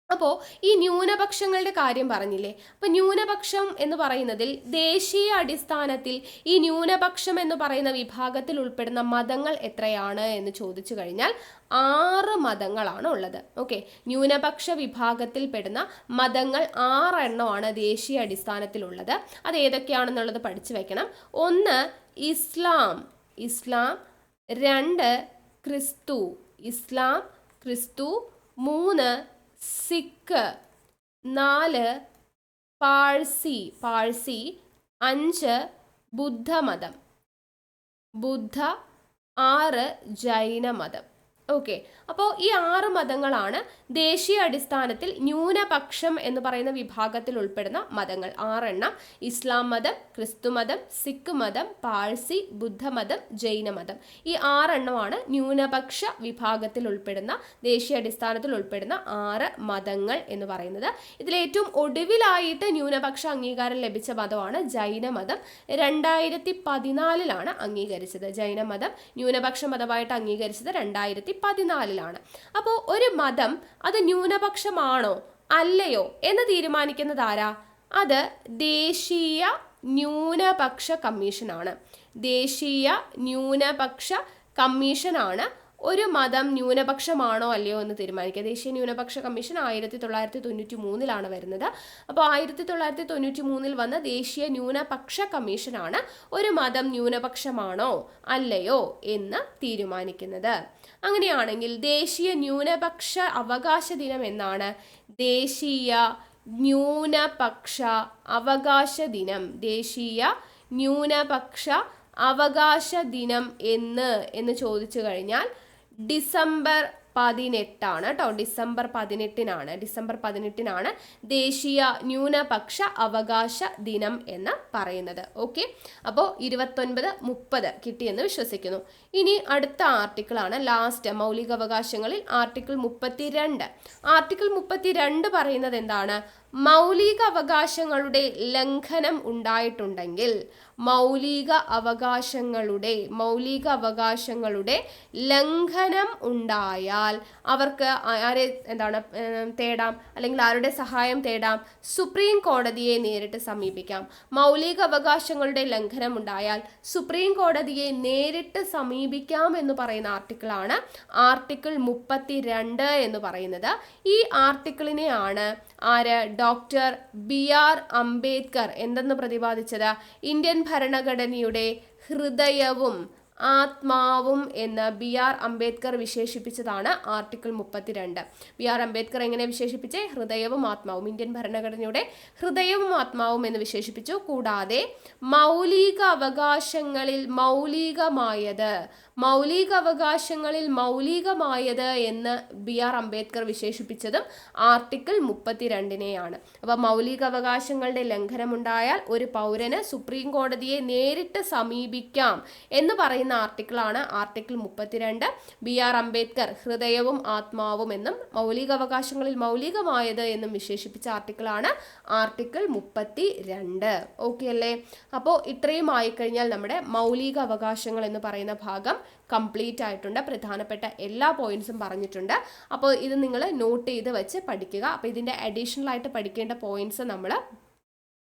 അപ്പോൾ ഈ ന്യൂനപക്ഷങ്ങളുടെ കാര്യം പറഞ്ഞില്ലേ? അപ്പൊ ന്യൂനപക്ഷം എന്ന് പറയുന്നതിൽ ദേശീയ അടിസ്ഥാനത്തിൽ ഈ ന്യൂനപക്ഷം എന്ന് പറയുന്ന വിഭാഗത്തിൽ ഉൾപ്പെടുന്ന മതങ്ങൾ എത്രയാണ് എന്ന് ചോദിച്ചു കഴിഞ്ഞാൽ 6 മതങ്ങളാണ് ഉള്ളത്. ഓക്കെ, ന്യൂനപക്ഷ വിഭാഗത്തിൽ പെടുന്ന മതങ്ങൾ 6 എണ്ണമാണ് ദേശീയ അടിസ്ഥാനത്തിലുള്ളത്. അത് ഏതൊക്കെയാണെന്നുള്ളത് പഠിച്ചു വെക്കണം. 1 ഇസ്ലാം. 2 ക്രിസ്തു. 3 സിഖ്. 4 പാഴ്സി. 5 ബുദ്ധമതം. 6 ജൈനമതം. ഓക്കെ, അപ്പോൾ ഈ 6 മതങ്ങളാണ് ദേശീയ അടിസ്ഥാനത്തിൽ ന്യൂനപക്ഷം എന്ന് പറയുന്ന വിഭാഗത്തിൽ ഉൾപ്പെടുന്ന മതങ്ങൾ. 6 എണ്ണം: ഇസ്ലാം മതം, ക്രിസ്തു മതം, സിഖ് മതം, പാഴ്സി, ബുദ്ധമതം, ജൈനമതം. ഈ 6 എണ്ണമാണ് ന്യൂനപക്ഷ വിഭാഗത്തിൽ ഉൾപ്പെടുന്ന, ദേശീയ അടിസ്ഥാനത്തിൽ ഉൾപ്പെടുന്ന 6 മതങ്ങൾ എന്ന് പറയുന്നത്. ഇതിൽ ഏറ്റവും ഒടുവിലായിട്ട് ന്യൂനപക്ഷ അംഗീകാരം ലഭിച്ച മതമാണ് ജൈനമതം. 2014 അംഗീകരിച്ചത്. ജൈനമതം ന്യൂനപക്ഷ മതമായിട്ട് അംഗീകരിച്ചത് 2014. അപ്പോൾ ഒരു മതം അത് ന്യൂനപക്ഷമാണോ അല്ലയോ എന്ന് തീരുമാനിക്കുന്നത് ആരാ? അത് ദേശീയ ന്യൂനപക്ഷ കമ്മീഷനാണ്. ദേശീയ ന്യൂനപക്ഷ കമ്മീഷനാണ് ഒരു മതം ന്യൂനപക്ഷമാണോ അല്ലയോ എന്ന് തീരുമാനിക്കുക. ദേശീയ ന്യൂനപക്ഷ കമ്മീഷൻ 1993 വരുന്നത്. അപ്പോൾ 1993 വന്ന ദേശീയ ന്യൂനപക്ഷ കമ്മീഷനാണ് ഒരു മതം ന്യൂനപക്ഷമാണോ അല്ലയോ എന്ന് തീരുമാനിക്കുന്നത്. അങ്ങനെയാണെങ്കിൽ ദേശീയ ന്യൂനപക്ഷ അവകാശ ദിനം എന്നാണ്? ദേശീയ ന്യൂനപക്ഷ അവകാശ ദിനം. ദേശീയ ന്യൂനപക്ഷ അവകാശ ദിനം എന്ന് ചോദിച്ചു കഴിഞ്ഞാൽ ഡിസംബർ 18 കേട്ടോ. ഡിസംബർ 18-നാണ് ദേശീയ ന്യൂനപക്ഷ അവകാശ ദിനം എന്ന് പറയുന്നത്. ഓക്കെ, അപ്പോൾ 29, 30 കിട്ടിയെന്ന് വിശ്വസിക്കുന്നു. ഇനി അടുത്ത ആർട്ടിക്കിളാണ് ലാസ്റ്റ് മൗലികാവകാശങ്ങളിൽ ആർട്ടിക്കിൾ 32. ആർട്ടിക്കിൾ 32 പറയുന്നത് എന്താണ്? മൗലിക അവകാശങ്ങളുടെ ലംഘനം ഉണ്ടായിട്ടുണ്ടെങ്കിൽ മൗലിക അവകാശങ്ങളുടെ ലംഘനം ഉണ്ടായാൽ അവർക്ക് ആരെ തേടാം, അല്ലെങ്കിൽ ആരുടെ സഹായം തേടാം? സുപ്രീം കോടതിയെ നേരിട്ട് സമീപിക്കാം. മൗലിക അവകാശങ്ങളുടെ ലംഘനം ഉണ്ടായാൽ സുപ്രീം കോടതിയെ നേരിട്ട് സമീപിക്കാം എന്ന് പറയുന്ന ആർട്ടിക്കിളാണ് ആർട്ടിക്കിൾ 32 എന്ന് പറയുന്നത്. ഈ ആർട്ടിക്കിളിനെയാണ് ഡോക്ടർ BR അംബേദ്കർ എന്തെന്ന് പ്രതിപാദിച്ചത്? ഇന്ത്യൻ ഭരണഘടനയുടെ ഹൃദയവും ആത്മാവും എന്ന് BR അംബേദ്കർ വിശേഷിപ്പിച്ചതാണ് ആർട്ടിക്കിൾ 32. BR അംബേദ്കർ എങ്ങനെ വിശേഷിപ്പിച്ചേ? ഹൃദയവും ആത്മാവും, ഇന്ത്യൻ ഭരണഘടനയുടെ ഹൃദയവും ആത്മാവും എന്ന് വിശേഷിപ്പിച്ചു. കൂടാതെ മൗലിക അവകാശങ്ങളിൽ മൗലികമായത് എന്ന് BR അംബേദ്കർ വിശേഷിപ്പിച്ചതും ആർട്ടിക്കിൾ 32-നെയാണ്. അപ്പോൾ മൗലികാവകാശങ്ങളുടെ ലംഘനമുണ്ടായാൽ ഒരു പൗരന് സുപ്രീം കോടതിയെ നേരിട്ട് സമീപിക്കാം എന്ന് പറയുന്ന ആർട്ടിക്കിളാണ് ആർട്ടിക്കിൾ 32. BR അംബേദ്കർ ഹൃദയവും ആത്മാവും എന്നും മൗലികാവകാശങ്ങളിൽ മൗലികമായത് എന്നും വിശേഷിപ്പിച്ച ആർട്ടിക്കിളാണ് ആർട്ടിക്കിൾ 32. ഓക്കെ അല്ലേ? അപ്പോൾ ഇത്രയും ആയിക്കഴിഞ്ഞാൽ നമ്മുടെ മൗലിക അവകാശങ്ങൾ എന്ന് പറയുന്ന ഭാഗം കംപ്ലീറ്റ് ആയിട്ടുണ്ട്. പ്രധാനപ്പെട്ട എല്ലാ പോയിന്റ്സും പറഞ്ഞിട്ടുണ്ട്. അപ്പോൾ ഇത് നിങ്ങൾ നോട്ട് ചെയ്ത് വെച്ച് പഠിക്കുക. അപ്പോൾ ഇതിൻ്റെ അഡീഷണൽ ആയിട്ട് പഠിക്കേണ്ട പോയിന്റ്സ് നമ്മൾ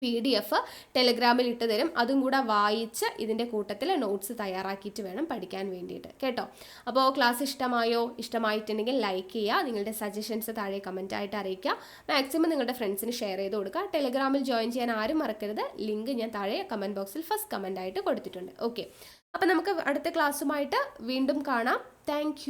PDF ടെലഗ്രാമിൽ ഇട്ട് തരും. അതും കൂടെ വായിച്ച് ഇതിൻ്റെ കൂട്ടത്തിൽ നോട്ട്സ് തയ്യാറാക്കിയിട്ട് വേണം പഠിക്കാൻ വേണ്ടിയിട്ട് കേട്ടോ. അപ്പോൾ ക്ലാസ് ഇഷ്ടമായിട്ടുണ്ടെങ്കിൽ ലൈക്ക് ചെയ്യുക. നിങ്ങളുടെ സജഷൻസ് താഴെ കമൻ്റ് ആയിട്ട് അറിയിക്കുക. മാക്സിമം നിങ്ങളുടെ ഫ്രണ്ട്സിന് ഷെയർ ചെയ്ത് കൊടുക്കുക. ടെലഗ്രാമിൽ ജോയിൻ ചെയ്യാൻ ആരും മറക്കരുത്. ലിങ്ക് ഞാൻ താഴെ കമൻറ്റ് ബോക്സിൽ ഫസ്റ്റ് കമൻ്റ് ആയിട്ട് കൊടുത്തിട്ടുണ്ട്. ഓക്കെ, അപ്പോൾ നമുക്ക് അടുത്ത ക്ലാസ്സുമായിട്ട് വീണ്ടും കാണാം. താങ്ക്